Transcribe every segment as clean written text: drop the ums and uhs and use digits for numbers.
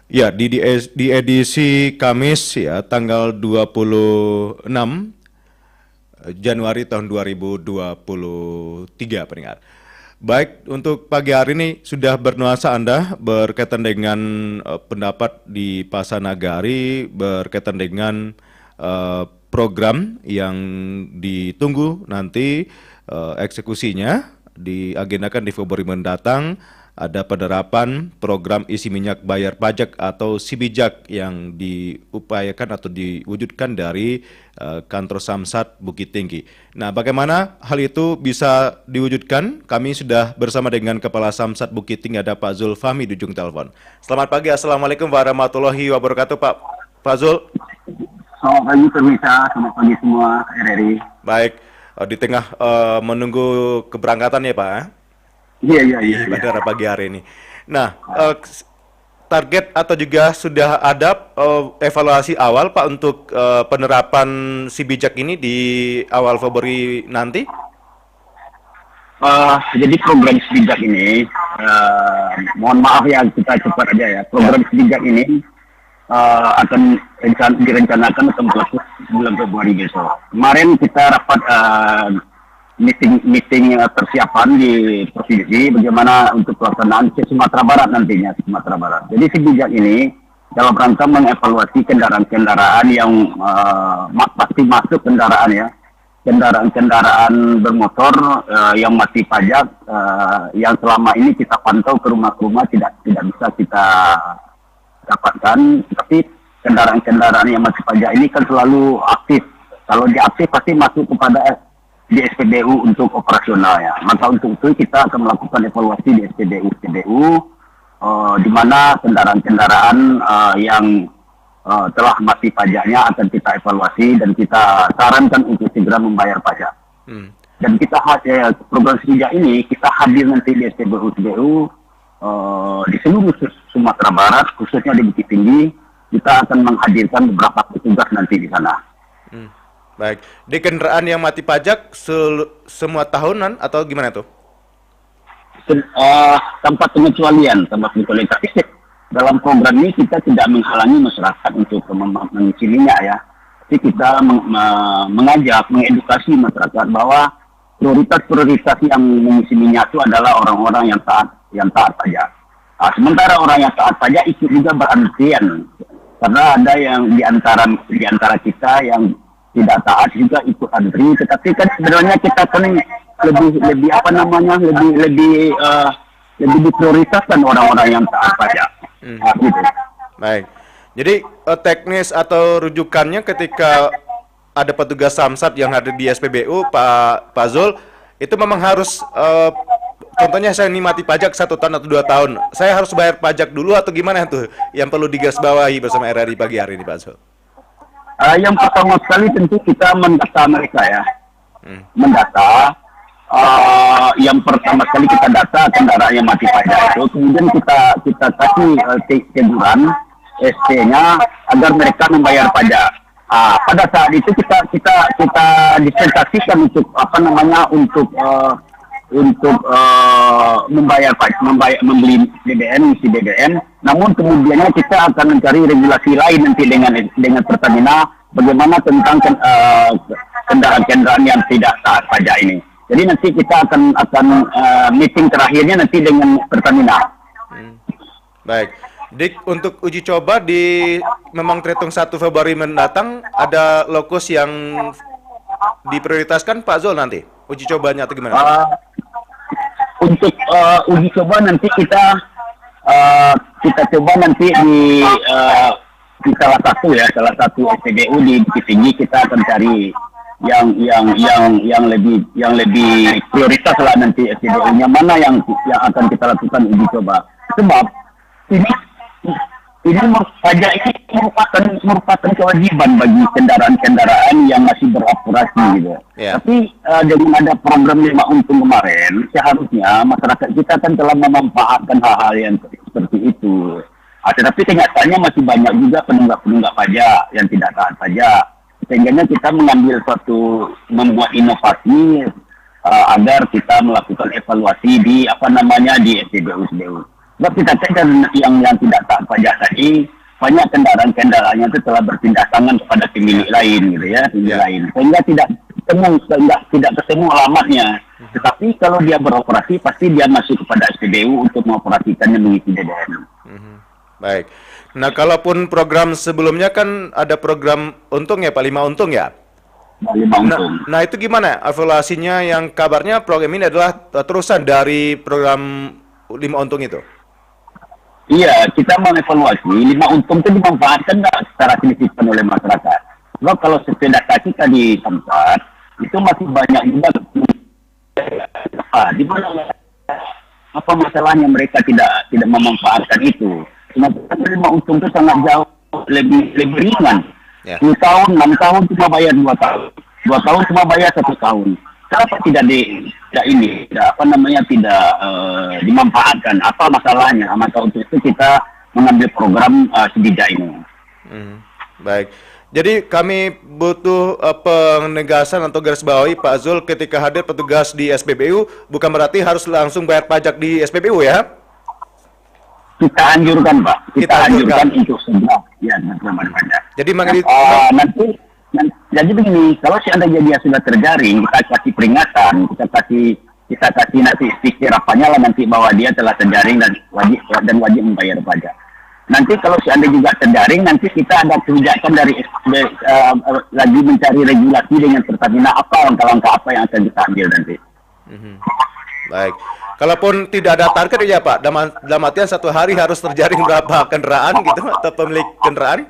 Ya, di edisi Kamis ya, tanggal 26 Januari tahun 2023 pendengar. Baik, untuk pagi hari ini sudah bernuansa Anda berkaitan dengan pendapat di Pasanagari berkaitan dengan program yang ditunggu nanti eksekusinya diagendakan di Februari mendatang. Ada penerapan program isi minyak bayar pajak atau Sibijak yang diupayakan atau diwujudkan dari kantor Samsat Bukit Tinggi. Nah, bagaimana hal itu bisa diwujudkan? Kami sudah bersama dengan Kepala Samsat Bukit Tinggi, ada Pak Zul Fahmi di ujung telepon. Selamat pagi, Assalamualaikum warahmatullahi wabarakatuh, Pak Zul. Selamat pagi pemirsa, selamat pagi semua RRI. Baik, di tengah menunggu keberangkatan ya Pak. Iya. Bandara pagi hari ini. Nah, target atau juga sudah ada evaluasi awal Pak untuk penerapan si bijak ini di awal Februari nanti? Jadi program Sebijak ini, mohon maaf ya kita cepat aja ya. Program Sebijak ini akan direncanakan akan berlaku bulan Februari besok. Kemarin kita rapat meeting persiapan di provinsi bagaimana untuk pelaksanaan ke Sumatera Barat nantinya, Sumatera Barat. Jadi Sebijak ini dalam rangka mengevaluasi kendaraan-kendaraan yang pasti masuk kendaraan bermotor yang masih pajak yang selama ini kita pantau ke rumah tidak bisa kita dapatkan, tapi kendaraan-kendaraan yang masih pajak ini kan selalu aktif. Kalau diaktif pasti masuk kepada di SPBU untuk operasionalnya. Maka untuk itu kita akan melakukan evaluasi di SPBU di mana kendaraan-kendaraan yang telah mati pajaknya akan kita evaluasi dan kita sarankan untuk segera membayar pajak. Dan kita program Sebijak ini kita hadir nanti di SPBU di seluruh Sumatera Barat, khususnya di Bukit Tinggi. Kita akan menghadirkan beberapa petugas nanti di sana. Baik, di kendaraan yang mati pajak semua tahunan atau gimana tuh? Tanpa pengecualian. Tapi dalam program ini kita tidak menghalangi masyarakat untuk mengisi minyak ya. Tapi kita mengajak, mengedukasi masyarakat bahwa prioritas yang mengisi minyak itu adalah orang-orang yang taat pajak. Sementara orang yang taat pajak ikut juga berantrian karena ada yang di antara kita yang tidak taat juga ikut antri, tetapi kan sebenarnya kita kan lebih diprioritaskan orang-orang yang taat pajak. Gitu. Baik. Jadi teknis atau rujukannya ketika ada petugas Samsat yang ada di SPBU, Pak Zul, itu memang harus contohnya saya ini mati pajak 1 tahun atau 2 tahun, saya harus bayar pajak dulu atau gimana tuh yang perlu digarisbawahi bersama RRI pagi hari ini, Pak Zul? Yang pertama sekali tentu kita mendata mereka ya. Mendata. Yang pertama sekali kita data kendaraan yang mati pajak itu, kemudian kita kasih teguran ST-nya agar mereka membayar pajak. Pada saat itu kita dispensasikan untuk membayar pajak, membeli BBM, isi BBM. Namun kemudiannya kita akan mencari regulasi lain nanti dengan Pertamina bagaimana tentang kendaraan-kendaraan yang tidak taat pajak ini. Jadi nanti kita akan meeting terakhirnya nanti dengan Pertamina. Baik. Dik, untuk uji coba memang terhitung 1 Februari mendatang ada lokus yang diprioritaskan Pak Zul nanti? Uji cobanya atau gimana? Untuk uji coba nanti kita coba nanti di salah satu SPBU di Bukit Tinggi. Kita akan cari yang lebih prioritas lah nanti SPBU-nya mana yang akan kita lakukan uji coba. Sebab ini pajak ini merupakan kewajiban bagi kendaraan-kendaraan yang masih beroperasi gitu. Yeah. Tapi dengan ada program 5 untung kemarin, seharusnya masyarakat kita kan telah memanfaatkan hal-hal yang seperti itu. Tetapi kenyataannya masih banyak juga penunggak-penunggak pajak yang tidak taat pajak. Sehingga kita membuat inovasi agar kita melakukan evaluasi di SPBU. Sebab kita cek dan yang tidak taat pajak tadi, banyak kendaraan-kendaraannya itu telah berpindah tangan kepada pemilik lain gitu ya, pemilik lain. Sehingga tidak ketemu alamatnya. Tetapi kalau dia beroperasi pasti dia masuk kepada SPBU untuk mengoperasikannya mengisi BBM. Baik. Nah, kalaupun program sebelumnya kan ada program untung ya Pak, 5 untung ya? Nah, itu gimana evaluasinya yang kabarnya program ini adalah terusan dari program 5 untung itu? Iya, kita mengevaluasi 5 untung itu dimanfaatkan nggak secara signifikan oleh masyarakat. Sebab kalau sepeda kaki tadi Samsat, itu masih banyak juga. Di mana apa masalahnya mereka tidak memanfaatkan itu? Sementara 5 untung itu sangat jauh lebih ringan. 10 tahun, 6 tahun cuma bayar 2 tahun. 2 tahun cuma bayar 1 tahun. Kenapa tidak dimanfaatkan? Apa masalahnya? Maka untuk itu kita mengambil program sebijak ini. Baik. Jadi kami butuh penegasan atau garis bawahi Pak Zul ketika hadir petugas di SPBU bukan berarti harus langsung bayar pajak di SPBU ya? Kita anjurkan Pak. Kita anjurkan untuk segera ya bayar pajak. Jadi jadi begini, kalau seandainya dia sudah terjaring, kita kasih peringatan, kita kasih nanti stiker apanya lah nanti bahwa dia telah terjaring dan wajib membayar pajak. Nanti kalau seandainya juga terjaring, nanti kita ada kebijakan dari lagi mencari regulasi dengan Pertamina apa langkah-langkah apa yang akan kita ambil nanti. Baik. Kalaupun tidak ada target ya Pak, dalam artian satu hari harus terjaring berapa kendaraan gitu atau pemilik kendaraan?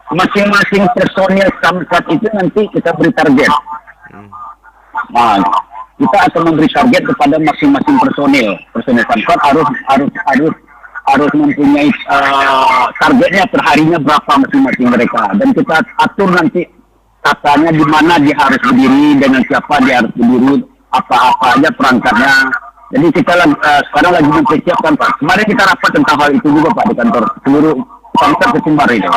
Masing-masing personil Samsat itu nanti kita beri target. Nah, kita akan memberi target kepada masing-masing personil Samsat harus mempunyai targetnya per harinya berapa masing-masing mereka, dan kita atur nanti katanya di mana dia harus berdiri, dengan siapa dia harus berdiri, apa aja perangkatnya. Jadi kita sekarang lagi mempersiapkan Pak. Kemarin kita rapat tentang hal itu juga Pak di kantor seluruh Samsat Kecimbar itu.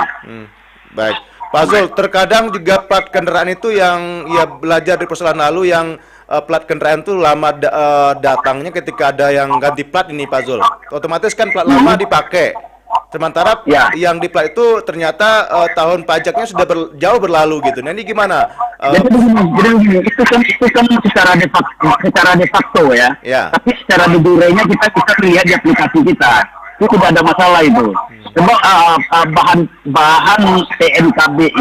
Baik, Pak Zul, terkadang juga plat kendaraan itu yang ya belajar di persoalan lalu yang plat kendaraan itu lama datangnya ketika ada yang ganti plat ini Pak Zul. Otomatis kan plat lama dipakai. Sementara yang di plat itu ternyata tahun pajaknya sudah jauh berlalu gitu. Nah ini gimana? Jadi begini, itu kan secara de facto ya. Tapi secara de jure-nya kita lihat di aplikasi kita. Itu tidak ada masalah itu. Sebab bahan TNKB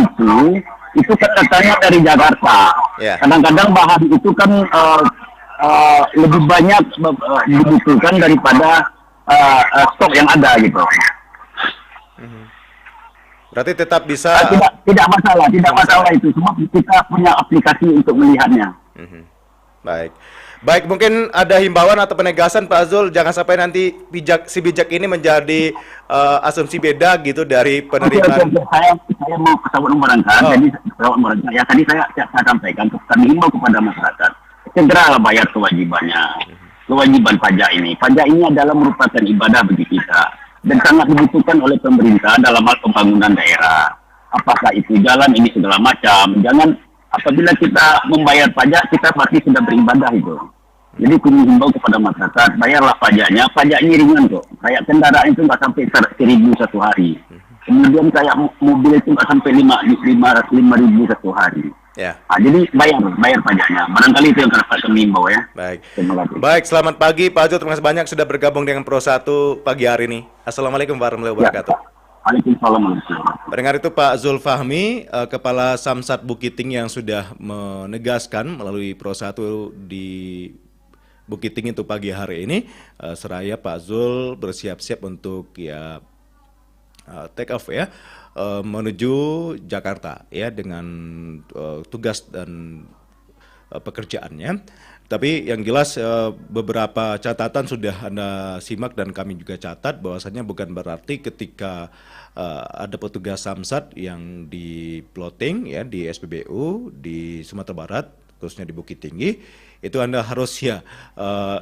itu kan katanya dari Jakarta. Kadang-kadang bahan itu kan lebih banyak dibutuhkan daripada stok yang ada gitu. Berarti tetap bisa tidak masalah itu. Sebab kita punya aplikasi untuk melihatnya. Baik, mungkin ada himbauan atau penegasan Pak Zul, jangan sampai nanti si bijak ini menjadi asumsi beda gitu dari penerimaan. Saya mau pesawat merangkak, jadi pesawat merangkak. Ya tadi saya sampaikan, kami himbau kepada masyarakat, segeralah bayar kewajibannya. Kewajiban pajak ini adalah merupakan ibadah bagi kita dan sangat dibutuhkan oleh pemerintah dalam hal pembangunan daerah. Apakah itu jalan ini segala macam. Jangan apabila kita membayar pajak, kita pasti sudah beribadah itu. Jadi kami himbau kepada masyarakat, bayarlah pajaknya. Pajaknya ringan kok. Kayak kendaraan itu nggak sampai 1.000 satu hari. Kemudian kayak mobil itu nggak sampai 5.000 satu hari. Nah, jadi bayar pajaknya. Barangkali itu yang kami himbau ya. Baik, selamat pagi Pak Zul. Terima kasih banyak sudah bergabung dengan Pro 1 pagi hari ini. Assalamualaikum warahmatullahi wabarakatuh. Waalaikumsalam. Pendengar itu Pak Zul Fahmi, Kepala Samsat Bukittinggi yang sudah menegaskan melalui Pro 1 di Bukittinggi itu pagi hari ini, seraya Pak Zul bersiap-siap untuk take off menuju Jakarta dengan tugas dan pekerjaannya. Tapi yang jelas beberapa catatan sudah Anda simak dan kami juga catat bahwasanya bukan berarti ketika ada petugas Samsat yang di plotting di SPBU di Sumatera Barat khususnya di Bukittinggi itu Anda harus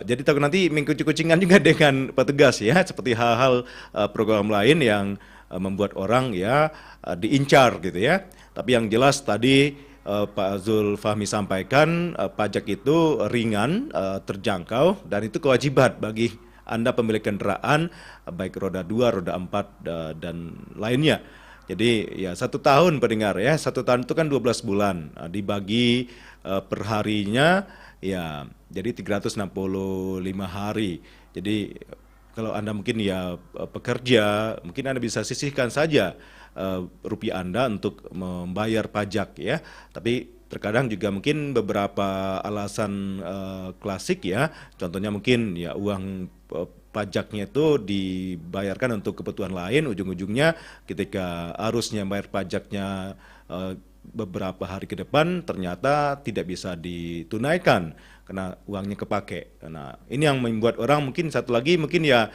jadi takut nanti mengkucing-kucingan juga dengan petugas seperti hal-hal program lain yang membuat orang diincar gitu ya. Tapi yang jelas tadi Pak Zul Fahmi sampaikan pajak itu ringan, terjangkau dan itu kewajiban bagi Anda pemilik kendaraan baik roda 2, roda 4 dan lainnya. Jadi ya 1 tahun pendengar ya, 1 tahun itu kan 12 bulan. Dibagi per harinya ya jadi 365 hari. Jadi kalau Anda mungkin ya pekerja, mungkin Anda bisa sisihkan saja rupiah Anda untuk membayar pajak ya. Tapi terkadang juga mungkin beberapa alasan klasik ya, contohnya mungkin ya uang pajaknya itu dibayarkan untuk kebutuhan lain, ujung-ujungnya ketika harusnya bayar pajaknya beberapa hari ke depan ternyata tidak bisa ditunaikan karena uangnya kepake. Nah, ini yang membuat orang mungkin satu lagi mungkin ya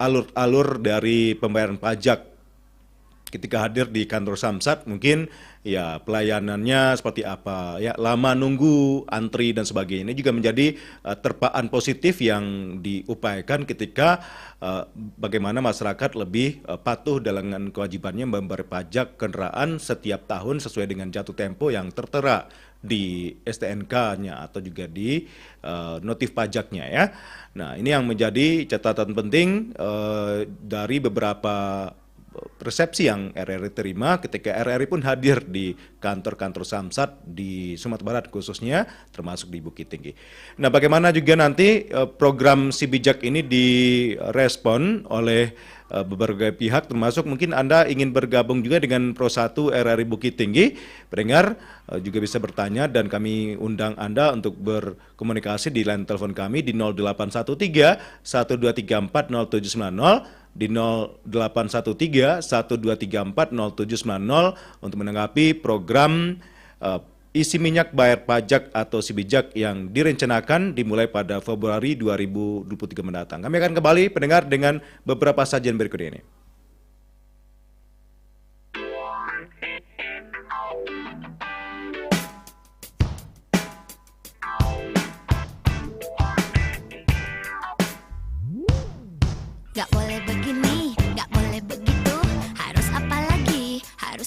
alur-alur dari pembayaran pajak ketika hadir di kantor Samsat mungkin ya pelayanannya seperti apa ya, lama nunggu, antri dan sebagainya. Ini juga menjadi terpaan positif yang diupayakan ketika bagaimana masyarakat lebih patuh dengan kewajibannya membayar pajak kendaraan setiap tahun sesuai dengan jatuh tempo yang tertera di STNK-nya atau juga di notif pajaknya ya. Nah, ini yang menjadi catatan penting dari beberapa persepsi yang RRI terima ketika RRI pun hadir di kantor-kantor Samsat di Sumatera Barat khususnya, termasuk di Bukit Tinggi. Nah, bagaimana juga nanti program Si Bijak ini direspon oleh berbagai pihak, termasuk mungkin Anda ingin bergabung juga dengan Pro 1 RRI Bukit Tinggi, pendengar juga bisa bertanya dan kami undang Anda untuk berkomunikasi di line telepon kami di 0813 1234 0790, di 0813 1234 0790 untuk menanggapi program isi minyak bayar pajak atau Si Bijak yang direncanakan dimulai pada Februari 2023 mendatang. Kami akan kembali pendengar dengan beberapa sajian berikut ini. Gak boleh begini, gak boleh begitu. Harus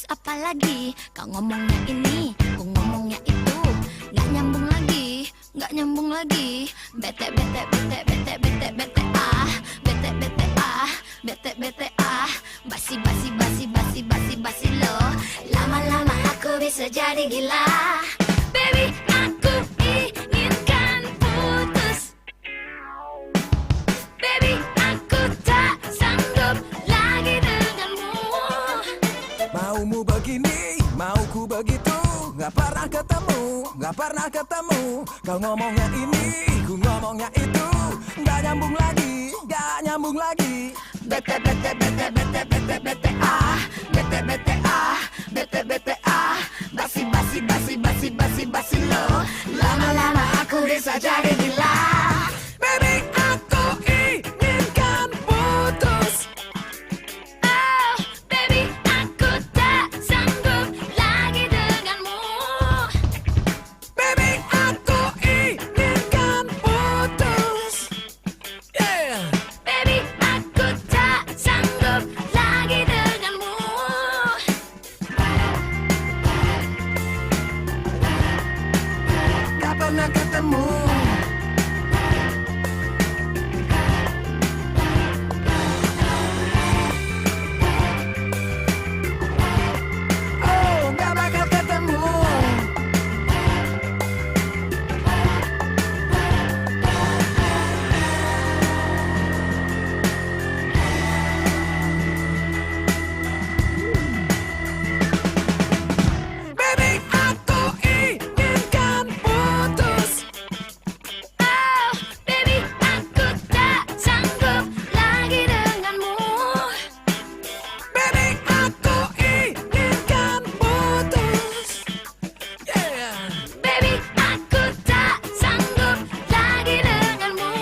apa lagi? Kau ngomongnya ini, aku ngomongnya itu. Gak nyambung lagi, gak nyambung lagi. Bete ah, bete ah. Basi lo. Lama-lama aku bisa jadi gila. Baby, aku inginkan putus. Baby, aku tak sanggup lagi denganmu. Maumu begini, mauku begitu. Gak pernah ketemu. Kau ngomongnya ini, ku ngomongnya itu. Gak nyambung lagi. Bete ah. Basi lo. Lama-lama aku bisa jadi gila. Baby, aku inginkan putus. Oh, baby, aku tak sanggup lagi denganmu. Baby, aku inginkan putus. Yeah. Baby, aku tak sanggup lagi denganmu. Gak pernah ketemu. Oh, gak bakal ketemu. Baby, aku inginkan putus. Oh, baby, aku tak sanggup lagi denganmu. Baby, aku inginkan putus. Yeah. Baby, aku tak sanggup lagi denganmu.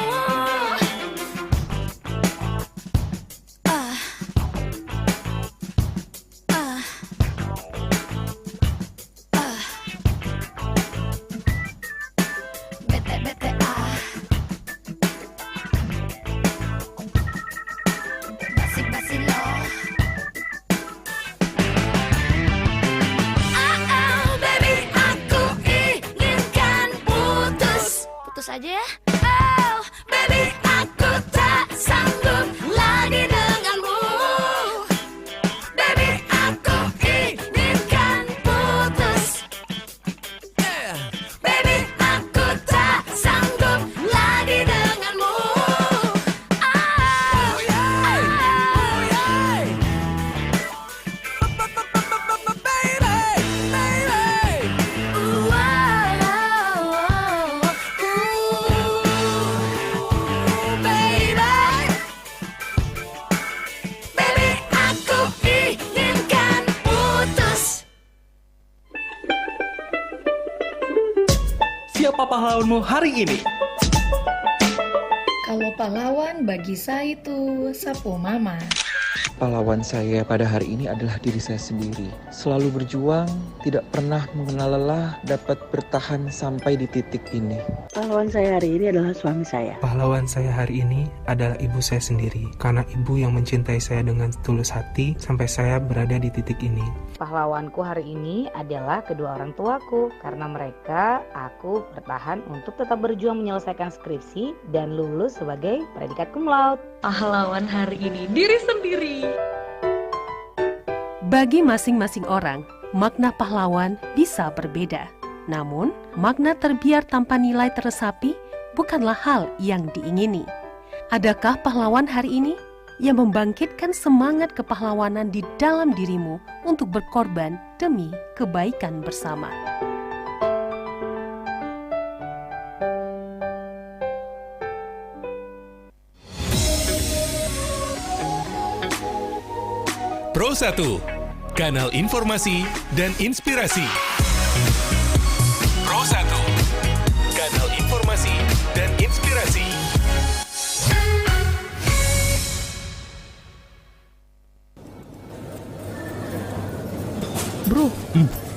Bete ah. Basi lo. Oh, baby, aku inginkan putus. Putus aja ya. Oh, baby, aku siapa pahlawanmu hari ini? Kalau pahlawan bagi saya itu Sapo Mama. Pahlawan saya pada hari ini adalah diri saya sendiri. Selalu berjuang, tidak pernah mengenal lelah, dapat bertahan sampai di titik ini. Pahlawan saya hari ini adalah suami saya. Pahlawan saya hari ini adalah ibu saya sendiri. Karena ibu yang mencintai saya dengan tulus hati sampai saya berada di titik ini. Pahlawanku hari ini adalah kedua orang tuaku. Karena mereka, aku bertahan untuk tetap berjuang menyelesaikan skripsi dan lulus sebagai predikat cum laude. Pahlawan hari ini diri sendiri. Bagi masing-masing orang, makna pahlawan bisa berbeda. Namun, makna terbiar tanpa nilai teresapi bukanlah hal yang diingini. Adakah pahlawan hari ini yang membangkitkan semangat kepahlawanan di dalam dirimu untuk berkorban demi kebaikan bersama? Pro 1, kanal informasi dan inspirasi. Pro 1, kanal informasi dan inspirasi. Bro,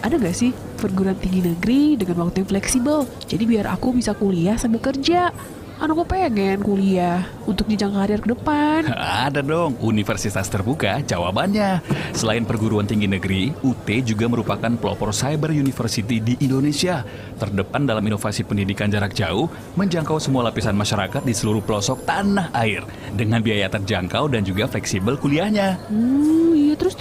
ada gak sih perguruan tinggi negeri dengan waktu yang fleksibel? Jadi biar aku bisa kuliah sambil kerja. Aku pengen kuliah untuk jenjang karir ke depan. Ada dong, Universitas Terbuka jawabannya. Selain perguruan tinggi negeri, UT juga merupakan pelopor cyber university di Indonesia. Terdepan dalam inovasi pendidikan jarak jauh, menjangkau semua lapisan masyarakat di seluruh pelosok tanah air. Dengan biaya terjangkau dan juga fleksibel kuliahnya. Iya, terus.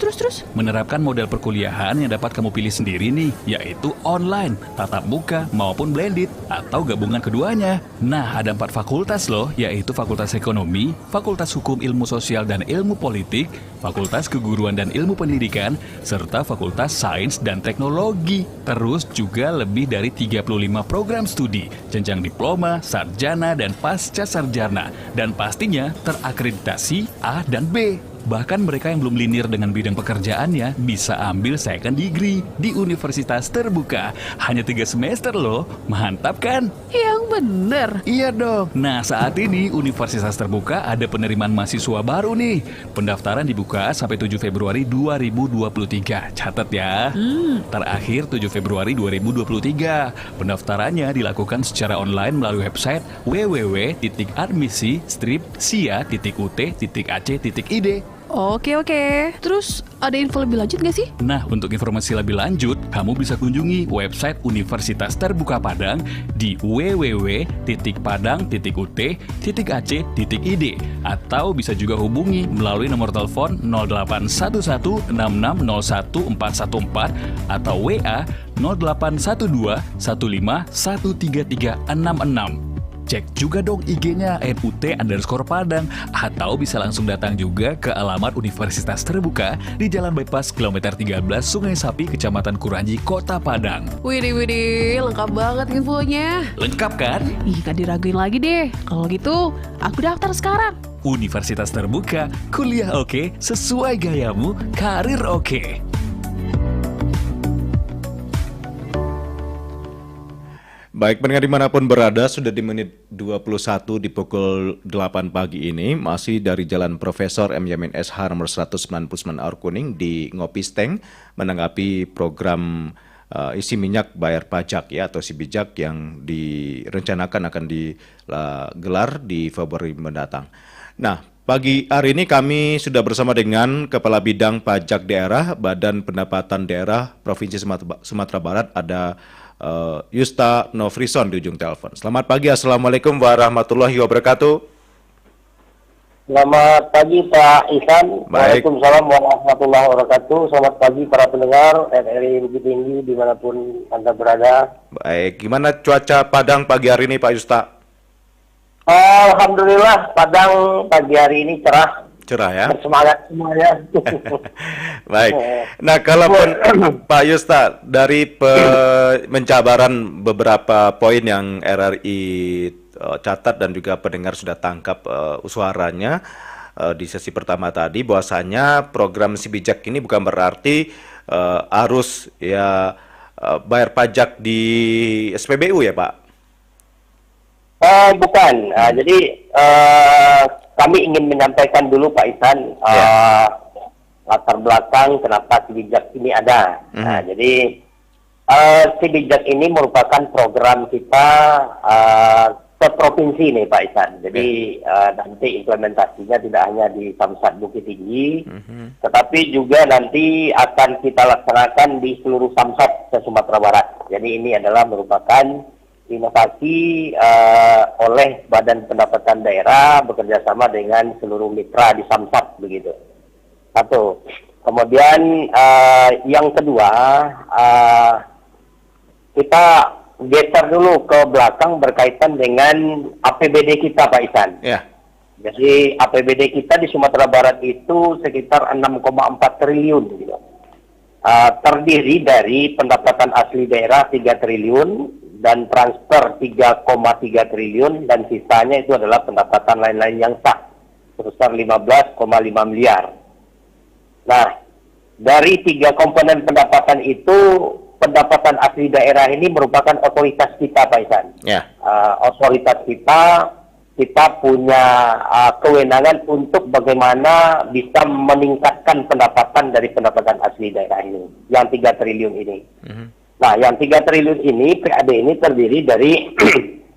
Menerapkan model perkuliahan yang dapat kamu pilih sendiri nih, yaitu online, tatap muka, maupun blended, atau gabungan keduanya. Nah, ada 4 fakultas loh, yaitu Fakultas Ekonomi, Fakultas Hukum Ilmu Sosial dan Ilmu Politik, Fakultas Keguruan dan Ilmu Pendidikan, serta Fakultas Sains dan Teknologi. Terus juga lebih dari 35 program studi, jenjang diploma, sarjana, dan pasca sarjana. Dan pastinya terakreditasi A dan B. Bahkan mereka yang belum linear dengan bidang pekerjaannya bisa ambil second degree di Universitas Terbuka. Hanya 3 semester loh, mantap kan? Yang bener. Iya dong. Nah, saat ini Universitas Terbuka ada penerimaan mahasiswa baru nih. Pendaftaran dibuka sampai 7 Februari 2023. Catat ya. Terakhir 7 Februari 2023. Pendaftarannya dilakukan secara online melalui website www.admisi-sia.ut.ac.id. Oke. Terus ada info lebih lanjut gak sih? Nah, untuk informasi lebih lanjut, kamu bisa kunjungi website Universitas Terbuka Padang di www.padang.ut.ac.id atau bisa juga hubungi melalui nomor telepon 081166011414 atau WA 081215133666. Cek juga dong IG-nya @ut_padang atau bisa langsung datang juga ke alamat Universitas Terbuka di Jalan Bypass kilometer 13 Sungai Sapi, Kecamatan Kuranji, Kota Padang. Widih, lengkap banget infonya. Lengkap kan? Ih, gak diraguin lagi deh. Kalau gitu, aku daftar sekarang. Universitas Terbuka, kuliah oke, sesuai gayamu, karir oke. Baik, pendengar dimanapun berada, sudah di menit 21 di pukul 8 pagi ini, masih dari Jalan Profesor M. Yamin SH nomor 199 Aur Kuning di Ngopi Steng, menanggapi program isi minyak bayar pajak ya atau Sibijak yang direncanakan akan digelar di Februari mendatang. Nah, pagi hari ini kami sudah bersama dengan Kepala Bidang Pajak Daerah Badan Pendapatan Daerah Provinsi Sumatera Barat, ada Yusta Nofrison di ujung telepon. Selamat pagi, Assalamualaikum warahmatullahi wabarakatuh. Selamat pagi Pak Ihsan. Waalaikumsalam warahmatullahi wabarakatuh. Selamat pagi para pendengar RRI Bukit Tinggi dimanapun Anda berada. Baik, gimana cuaca Padang pagi hari ini Pak Yusta? Alhamdulillah Padang pagi hari ini cerah. Cerah ya? Bersemangat semuanya. Baik. Nah, kalaupun Pak Yusta dari penjabaran beberapa poin yang RRI catat dan juga pendengar sudah tangkap suaranya di sesi pertama tadi, bahwasanya program Sibijak ini bukan berarti harus bayar pajak di SPBU ya Pak? Bukan. Jadi kami ingin menyampaikan dulu Pak Ihsan latar belakang kenapa Sibijak ini ada. Nah, jadi Sibijak ini merupakan program kita ke provinsi nih Pak Ihsan. Jadi nanti implementasinya tidak hanya di Samsat Bukit Tinggi, tetapi juga nanti akan kita laksanakan di seluruh Samsat se Sumatera Barat. Jadi ini adalah merupakan inovasi oleh Badan Pendapatan Daerah bekerjasama dengan seluruh mitra di Samsat begitu. Satu. Kemudian yang kedua, kita geser dulu ke belakang berkaitan dengan APBD kita Pak Ihsan. Ya. Jadi APBD kita di Sumatera Barat itu sekitar 6,4 triliun gitu. Terdiri dari pendapatan asli daerah 3 triliun dan transfer 3,3 triliun dan sisanya itu adalah pendapatan lain-lain yang sah sebesar 15,5 miliar. Nah, dari 3 komponen pendapatan itu, pendapatan asli daerah ini merupakan otoritas kita Pak Ihsan. Ya. Otoritas kita punya kewenangan untuk bagaimana bisa meningkatkan pendapatan dari pendapatan asli daerah ini, yang 3 triliun ini. Nah, yang 3 triliun ini, PAD ini terdiri dari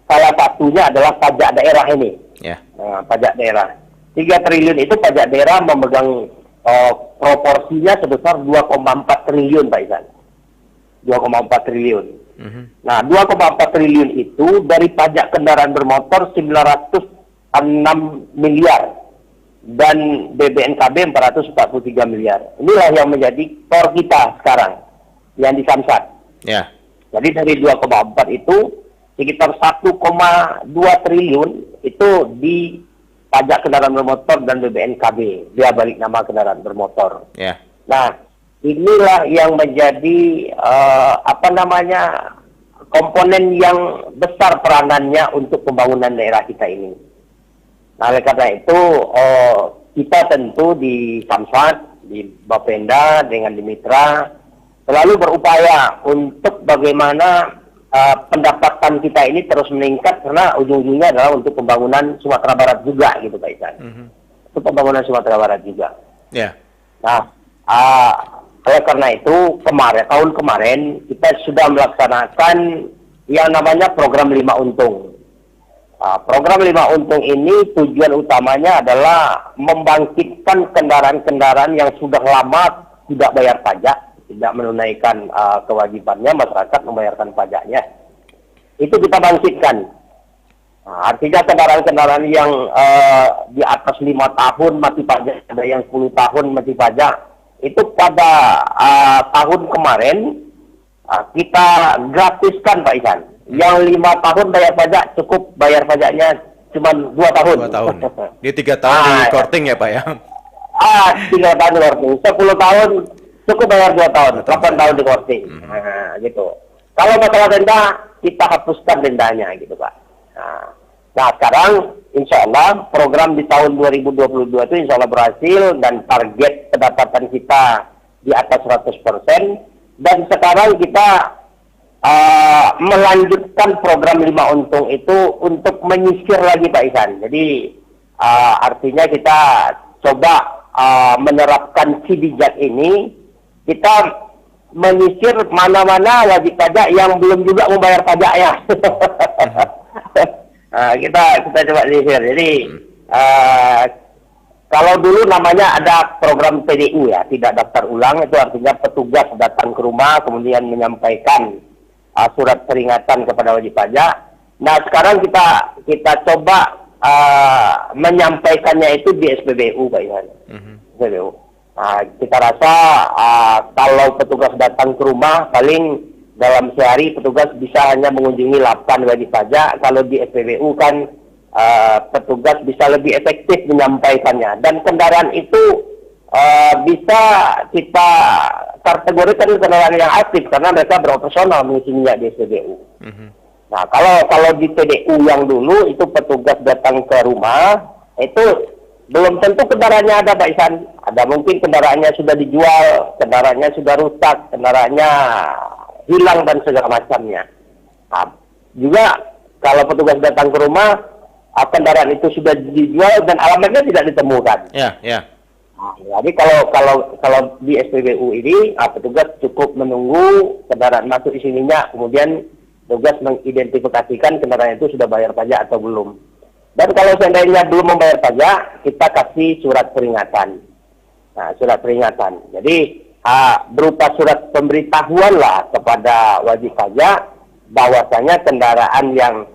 salah satunya adalah pajak daerah ini. Ya. Nah, pajak daerah. 3 triliun itu pajak daerah memegang proporsinya sebesar 2,4 triliun Pak Ihsan. 2,4 triliun. Nah, 2,4 triliun itu dari pajak kendaraan bermotor 906 miliar dan BBNKB 443 miliar. Inilah yang menjadi core kita sekarang yang di Samsat. Ya. Jadi dari 2,4 itu sekitar 1,2 triliun itu di pajak kendaraan bermotor dan BBNKB. Dia balik nama kendaraan bermotor. Ya. Nah, inilah yang menjadi komponen yang besar peranannya untuk pembangunan daerah kita ini. Nah, oleh karena itu kita tentu di Samsat, di Bapenda dengan di Mitra selalu berupaya untuk bagaimana pendapatan kita ini terus meningkat karena ujung-ujungnya adalah untuk pembangunan Sumatera Barat juga gitu Pak Ihsan. Untuk pembangunan Sumatera Barat juga. Ya. Nah, oleh karena itu tahun kemarin kita sudah melaksanakan yang namanya program 5 untung. Program 5 untung ini tujuan utamanya adalah membangkitkan kendaraan-kendaraan yang sudah lama tidak bayar pajak, tidak menunaikan kewajibannya, masyarakat membayarkan pajaknya. Itu kita bangkitkan. Artinya kendaraan-kendaraan yang di atas 5 tahun mati pajak, ada yang 10 tahun mati pajak, itu pada tahun kemarin kita gratiskan Pak Ihsan. Yang 5 tahun bayar pajak cukup bayar pajaknya cuma 2 tahun. 2 tahun. Di 3 tahun di korting ya Pak ya? 3 tahun di korting. 10 tahun cukup bayar 2 tahun. 8 tahun di korting. Gitu. Kalau masalah denda, kita hapuskan dendanya gitu Pak. Nah sekarang insya Allah program di tahun 2022 itu insya Allah berhasil dan target pendapatan kita di atas 100%. Dan sekarang kita melanjutkan program 5 untung itu untuk menyisir lagi Pak Ihsan. Jadi artinya kita coba menerapkan Sibijak ini, kita menyisir mana-mana wajib pajak yang belum juga membayar pajaknya. Kita coba menyisir. Jadi kalau dulu namanya ada program PDU ya, tidak daftar ulang, itu artinya petugas datang ke rumah kemudian menyampaikan surat peringatan kepada wajib pajak. Nah sekarang kita coba menyampaikannya itu di SPBU Pak Ihsan. SPBU. Kita rasa kalau petugas datang ke rumah paling dalam sehari petugas bisa hanya mengunjungi 8 wajib pajak. Kalau di SPBU kan petugas bisa lebih efektif menyampaikannya. Dan kendaraan itu bisa kita kategorikan kendaraan yang aktif karena mereka beroperasional mengisi minyak di SPBU. Nah, kalau di PDU yang dulu itu petugas datang ke rumah, itu belum tentu kendaraannya ada Pak Ihsan. Ada mungkin kendaraannya sudah dijual, kendaraannya sudah rusak, kendaraannya hilang dan segala macamnya. Nah, juga kalau petugas datang ke rumah, kendaraan itu sudah dijual dan alamatnya tidak ditemukan. Ya, ya. Nah, jadi kalau di SPBU ini, petugas cukup menunggu kendaraan masuk isi minyak, kemudian petugas mengidentifikasikan kendaraan itu sudah bayar pajak atau belum. Dan kalau seandainya belum membayar pajak, kita kasih surat peringatan. Nah, surat peringatan. Jadi berupa surat pemberitahuan lah kepada wajib pajak bahwasanya kendaraan yang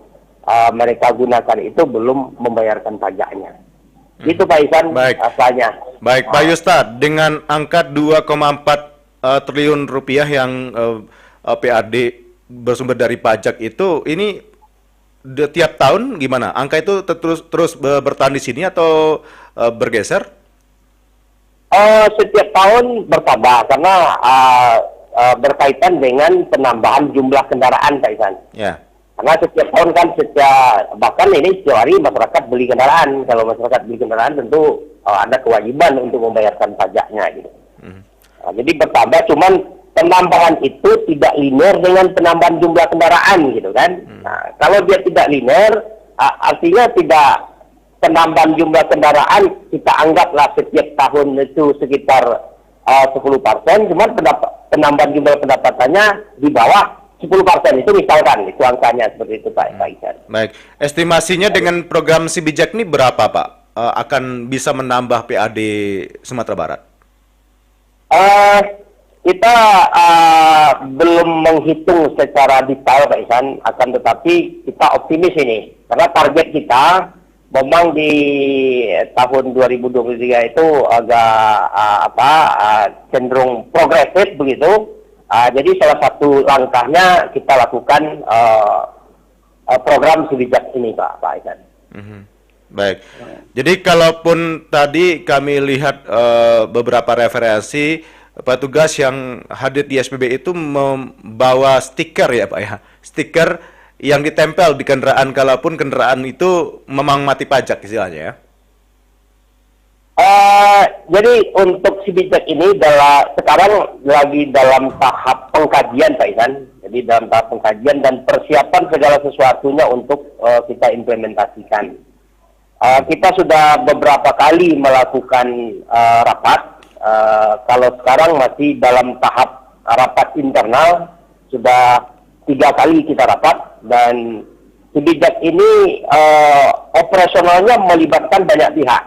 mereka gunakan itu belum membayarkan pajaknya. Itu Pak Isan. Baik. Apanya? Baik, Pak Yustad, dengan angka 2,4 triliun rupiah yang PAD bersumber dari pajak itu, ini tiap tahun gimana? Angka itu terus bertahan di sini atau bergeser? Setiap tahun bertambah karena berkaitan dengan penambahan jumlah kendaraan, Pak Isan. Ya. Karena setiap tahun kan bahkan ini setiap hari masyarakat beli kendaraan. Kalau masyarakat beli kendaraan tentu ada kewajiban untuk membayarkan pajaknya gitu. Jadi bertambah, cuman penambahan itu tidak linear dengan penambahan jumlah kendaraan gitu kan. Nah, kalau dia tidak linear, artinya tidak penambahan jumlah kendaraan kita anggaplah setiap tahun itu sekitar 10%, cuman penambahan jumlah pendapatannya di bawah 10% itu misalkan, itu angkanya seperti itu Pak Isan. Baik, estimasinya dengan program Si Bijak ini berapa Pak? Akan bisa menambah PAD Sumatera Barat? Kita belum menghitung secara detail Pak Isan, akan tetapi kita optimis ini. Karena target kita memang di tahun 2023 itu agak cenderung progresif begitu. Jadi salah satu langkahnya kita lakukan program Si Bijak ini Pak Isan. Baik. Jadi kalaupun tadi kami lihat beberapa referensi petugas yang hadir di SPB itu membawa stiker ya Pak ya. Stiker yang ditempel di kendaraan kalaupun kendaraan itu memang mati pajak istilahnya ya. Jadi untuk Si Bijak ini sekarang lagi dalam tahap pengkajian Pak Isan. Jadi dalam tahap pengkajian dan persiapan segala sesuatunya untuk kita implementasikan. Kita sudah beberapa kali melakukan rapat. Kalau sekarang masih dalam tahap rapat internal, sudah 3 kali kita rapat, dan Si Bijak ini operasionalnya melibatkan banyak pihak.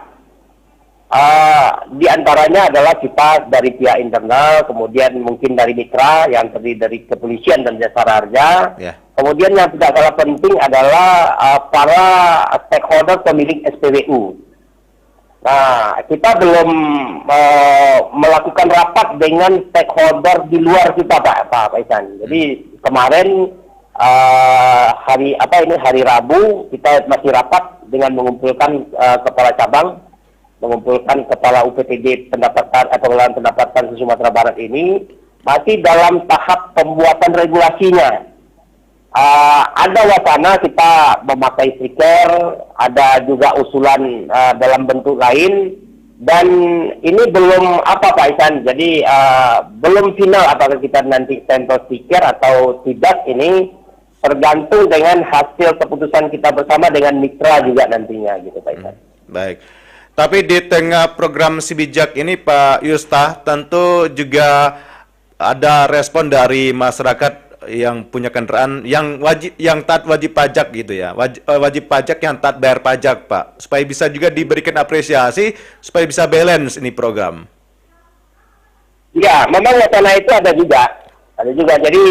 Di antaranya adalah kita dari pihak internal, kemudian mungkin dari mitra yang terdiri dari kepolisian dan jasara harja. Kemudian yang tidak kalah penting adalah para stakeholder pemilik SPBU. Nah, kita belum melakukan rapat dengan stakeholder di luar kita Pak Isan. Jadi kemarin hari Rabu kita masih rapat dengan mengumpulkan kepala cabang, mengumpulkan kepala UPTD pendapatan atau pengelolaan pendapatan di Sumatera Barat ini, masih dalam tahap pembuatan regulasinya. Ada wacana kita memakai stiker, ada juga usulan dalam bentuk lain, dan ini belum Pak Isan. Jadi belum final apakah kita nanti tempel stiker atau tidak, ini tergantung dengan hasil keputusan kita bersama dengan mitra juga nantinya gitu Pak Isan. Baik. Tapi di tengah program Si Bijak ini Pak Yustah, tentu juga ada respon dari masyarakat yang punya kendaraan yang taat wajib pajak gitu ya. Wajib pajak yang taat bayar pajak Pak, supaya bisa juga diberikan apresiasi supaya bisa balance ini program. Ya, memang wacana itu ada juga. Jadi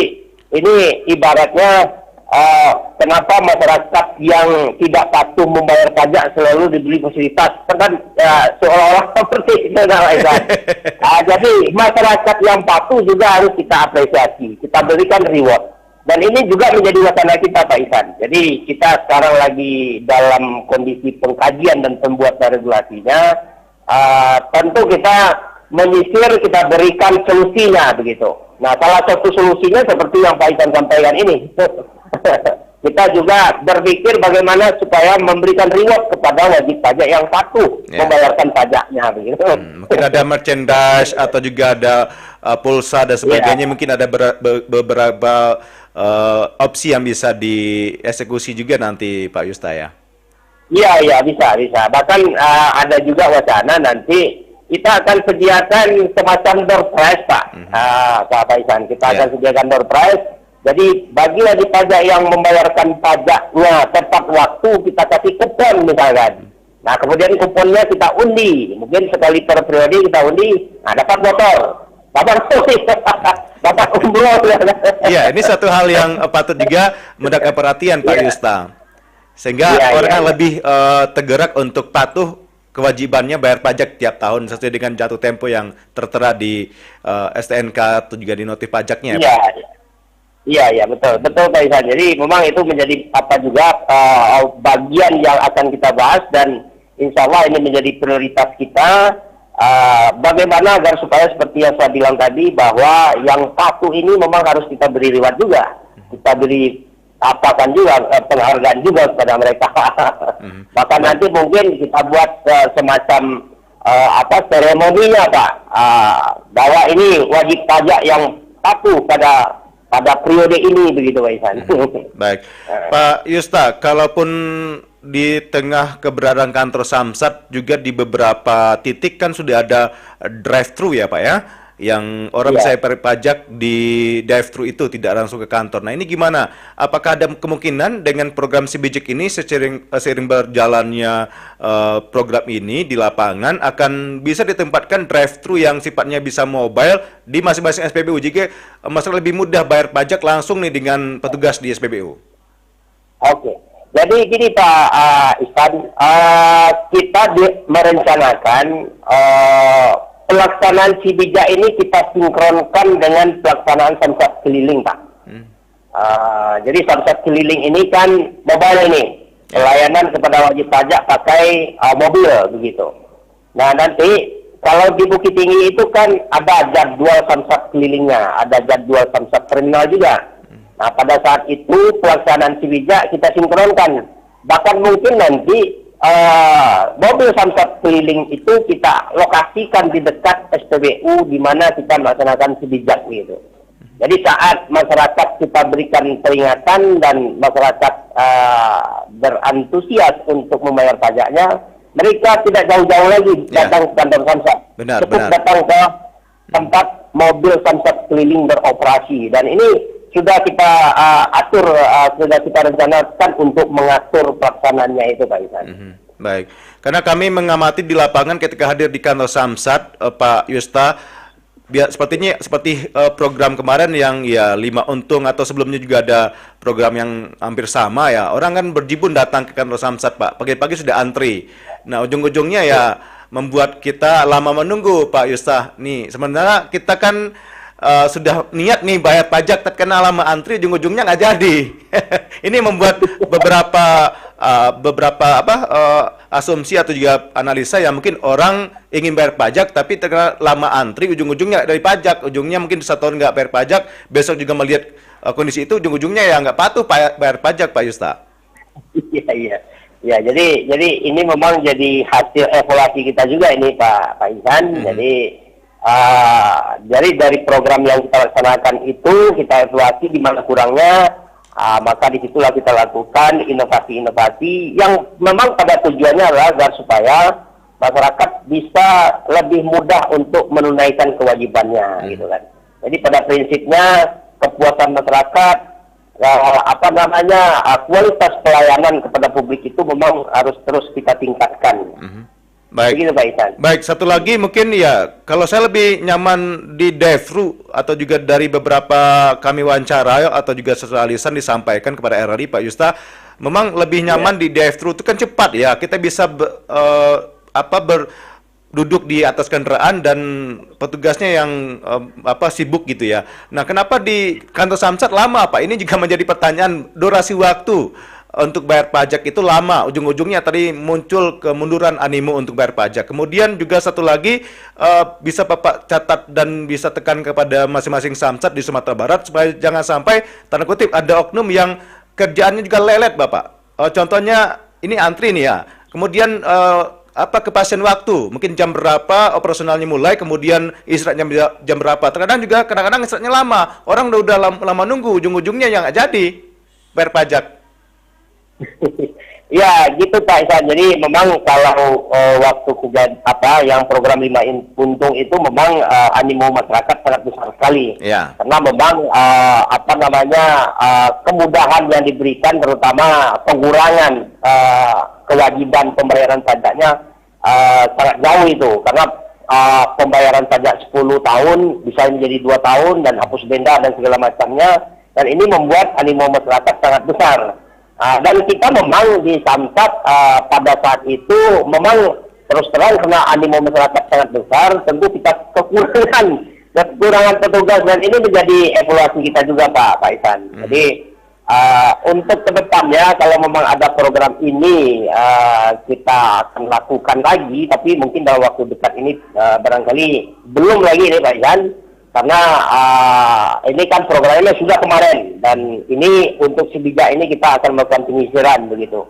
ini ibaratnya kenapa masyarakat yang tidak patuh membayar pajak selalu diberi fasilitas, kan seolah-olah seperti itu jadi masyarakat yang patuh juga harus kita apresiasi, kita berikan reward, dan ini juga menjadi wacana kita Pak Isan. Jadi kita sekarang lagi dalam kondisi pengkajian dan pembuatan regulasinya. Tentu kita menyisir, kita berikan solusinya begitu. Nah, salah satu solusinya seperti yang Pak Isan sampaikan ini. Kita juga berpikir bagaimana supaya memberikan reward kepada wajib pajak yang patuh membayarkan pajaknya begitu. Mungkin ada merchandise atau juga ada pulsa dan sebagainya. Mungkin ada beberapa opsi yang bisa dieksekusi juga nanti Pak Yusta ya? Iya, bisa. Bahkan ada juga wacana nanti kita akan sediakan semacam door prize, Pak. Pak Faisan, kita akan sediakan door prize. Jadi bagi wajib pajak yang membayarkan pajaknya tepat waktu, kita kasih kupon misalkan. Nah, kemudian kuponnya kita undi. Mungkin sekali per periode kita undi, nah dapat motor. Dapat umroh. Iya, ini satu hal yang patut juga mendapat perhatian Pak Yusta. Sehingga orang lebih tergerak untuk patuh kewajibannya bayar pajak tiap tahun sesuai dengan jatuh tempo yang tertera di STNK atau juga di notif pajaknya. Iya, betul Pak Isan. Jadi memang itu menjadi juga bagian yang akan kita bahas, dan insya Allah ini menjadi prioritas kita. Bagaimana agar supaya seperti yang saya bilang tadi, bahwa yang patuh ini memang harus kita beri reward juga, kita beri juga penghargaan juga kepada mereka. Bahkan nanti mungkin kita buat semacam seremoninya, Pak, bahwa ini wajib pajak yang patuh pada periode ini, begitu Pak Isan. Baik, Pak Yusta, kalaupun di tengah keberadaan kantor Samsat juga di beberapa titik kan sudah ada drive-thru ya Pak ya, yang orang bisa bayar pajak di drive-thru itu tidak langsung ke kantor. Nah ini gimana? Apakah ada kemungkinan dengan program Sibijak ini seiring berjalannya program ini di lapangan akan bisa ditempatkan drive-thru yang sifatnya bisa mobile di masing-masing SPBU jika masyarakat lebih mudah bayar pajak langsung nih dengan petugas di SPBU? Oke. Jadi gini Pak Ihsan, kita merencanakan pelaksanaan Sibijak ini kita sinkronkan dengan pelaksanaan Samsat keliling, Pak. Jadi Samsat keliling ini kan mobile ini, pelayanan kepada wajib pajak pakai mobil begitu. Nah nanti kalau di Bukit Tinggi itu kan ada jadwal Samsat kelilingnya, ada jadwal Samsat terminal juga. Nah pada saat itu pelaksanaan Sibijak kita sinkronkan. Bahkan mungkin nanti mobil Samsat keliling itu kita lokasikan di dekat SPBU di mana kita melaksanakan Sibijak gitu. Jadi saat masyarakat kita berikan peringatan dan masyarakat berantusias untuk membayar pajaknya, mereka tidak jauh-jauh lagi datang ke kantor Samsat. Cukup datang ke tempat mobil Samsat keliling beroperasi, dan ini sudah kita atur, sudah kita rencanakan untuk mengatur pelaksanaannya itu Pak Isan. Baik, karena kami mengamati di lapangan ketika hadir di kantor Samsat, Pak Yusta, seperti program kemarin yang 5 untung atau sebelumnya juga ada program yang hampir sama ya. Orang kan berjibun datang ke kantor Samsat Pak, pagi-pagi sudah antri. Nah ujung-ujungnya ya membuat kita lama menunggu Pak Yusta. Nih sebenarnya kita kan sudah niat nih bayar pajak, terkena lama antri, ujung-ujungnya nggak jadi. Ini membuat beberapa asumsi atau juga analisa yang mungkin orang ingin bayar pajak tapi terkena lama antri, ujung-ujungnya dari pajak, ujungnya mungkin 1 tahun nggak bayar pajak, besok juga melihat kondisi itu, ujung-ujungnya ya nggak patuh bayar pajak Pak Yusta. Iya. Ya, jadi ini memang jadi hasil evaluasi kita juga ini Pak Isan. Jadi dari program yang kita laksanakan itu kita evaluasi di mana kurangnya, maka disitulah kita lakukan inovasi-inovasi yang memang pada tujuannya adalah agar supaya masyarakat bisa lebih mudah untuk menunaikan kewajibannya, gitu kan. Jadi pada prinsipnya kepuasan masyarakat, kualitas pelayanan kepada publik itu memang harus terus kita tingkatkan. Baik. Begitu, Pak Isan. Baik, satu lagi mungkin ya, kalau saya lebih nyaman di drive-thru atau juga dari beberapa kami wawancara atau juga sesuai lisan disampaikan kepada RRI Pak Yusta, memang lebih nyaman di drive-thru itu kan cepat ya, kita bisa duduk di atas kendaraan dan petugasnya yang sibuk gitu ya. Nah, kenapa di kantor Samsat lama Pak? Ini juga menjadi pertanyaan, durasi waktu untuk bayar pajak itu lama, ujung-ujungnya tadi muncul kemunduran animo untuk bayar pajak. Kemudian juga satu lagi, bisa Bapak catat dan bisa tekan kepada masing-masing Samsat di Sumatera Barat supaya jangan sampai tanda kutip ada oknum yang kerjaannya juga lelet Bapak. Contohnya ini antri nih ya, kemudian apa kepastian waktu, mungkin jam berapa operasionalnya mulai, kemudian istirahatnya jam berapa. Terkadang juga kadang-kadang istirahatnya lama, orang udah lama nunggu, ujung-ujungnya yang nggak jadi bayar pajak. Ya, gitu Pak Isan. Jadi memang kalau waktu yang program 5 untung itu memang animo masyarakat sangat besar sekali. Ya. Karena memang kemudahan yang diberikan, terutama pengurangan kewajiban pembayaran pajaknya sangat jauh itu. Karena pembayaran pajak 10 tahun bisa menjadi 2 tahun dan hapus denda dan segala macamnya. Dan ini membuat animo masyarakat sangat besar. Dan kita memang di Samsat pada saat itu memang terus terang karena animo masyarakat sangat besar, tentu kita kekurangan petugas, dan ini menjadi evaluasi kita juga Pak Isan. Jadi untuk kedepannya kalau memang ada program ini kita akan lakukan lagi, tapi mungkin dalam waktu dekat ini barangkali belum lagi nih Pak Isan. Karena ini kan programnya sudah kemarin, dan ini untuk sebijak ini kita akan melakukan penyisiran begitu.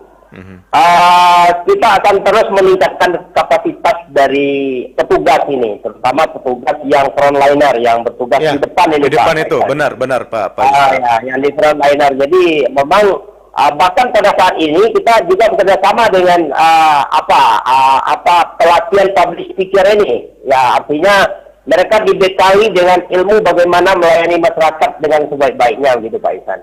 Kita akan terus meningkatkan kapasitas dari petugas ini, terutama petugas yang frontliner, yang bertugas di depan ini. Di depan Pak, itu, benar Pak. Yang di frontliner. Jadi memang bahkan pada saat ini kita juga bekerjasama dengan pelatihan public speaker ini. Ya, artinya mereka dibekali dengan ilmu bagaimana melayani masyarakat dengan sebaik-baiknya, begitu Pak Isan.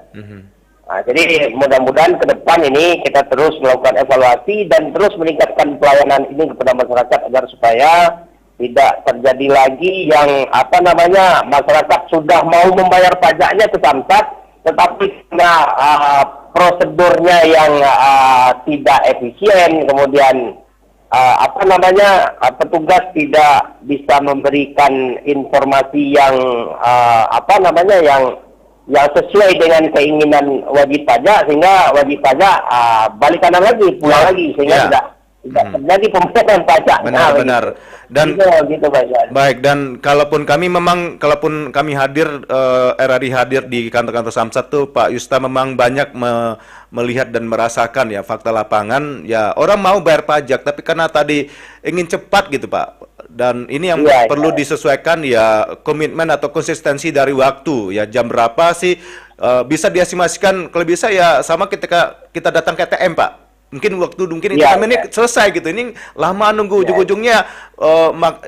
Jadi mudah-mudahan ke depan ini kita terus melakukan evaluasi dan terus meningkatkan pelayanan ini kepada masyarakat agar supaya tidak terjadi lagi yang masyarakat sudah mau membayar pajaknya ke Samsat, tetapi karena prosedurnya yang tidak efisien, kemudian petugas tidak bisa memberikan informasi yang yang sesuai dengan keinginan wajib pajak, sehingga wajib pajak balik kanan lagi, pulang lagi, sehingga tidak terjadi pembayaran pajak. Benar. Dan gitu, baik, dan kalaupun kami hadir, RRI hadir di kantor-kantor Samsat tuh Pak Yusta memang banyak melihat dan merasakan ya fakta lapangan, ya orang mau bayar pajak tapi karena tadi ingin cepat gitu Pak, dan ini yang perlu disesuaikan ya komitmen atau konsistensi dari waktu ya, jam berapa sih bisa diestimasikan, kalau bisa ya sama ketika kita datang ke ATM Pak, mungkin itu ini selesai gitu, ini lama nunggu, ujung-ujungnya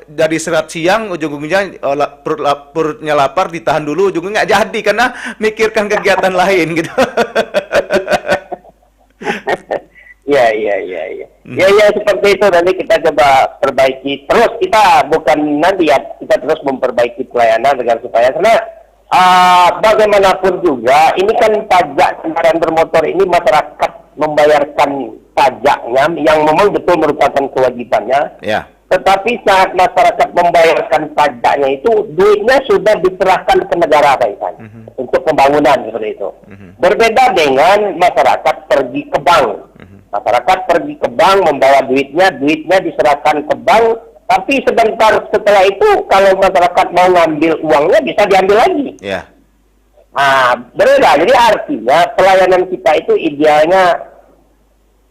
dari serat siang, ujung-ujungnya perutnya lapar, ditahan dulu, ujungnya nggak jadi karena mikirkan kegiatan lain gitu. Ya, seperti itu. Nanti kita coba perbaiki terus. Kita kita terus memperbaiki pelayanan agar supaya, karena bagaimanapun juga ini kan pajak kendaraan bermotor ini masyarakat membayarkan pajaknya yang memang betul merupakan kewajibannya. Ya. Tetapi saat masyarakat membayarkan pajaknya itu duitnya sudah diserahkan ke negara Pak Isan untuk pembangunan seperti itu. Berbeda dengan masyarakat pergi ke bank. Masyarakat pergi ke bank membawa duitnya diserahkan ke bank, tapi sebentar setelah itu kalau masyarakat mau ngambil uangnya bisa diambil lagi. Ya. Berbeda. Jadi artinya pelayanan kita itu idealnya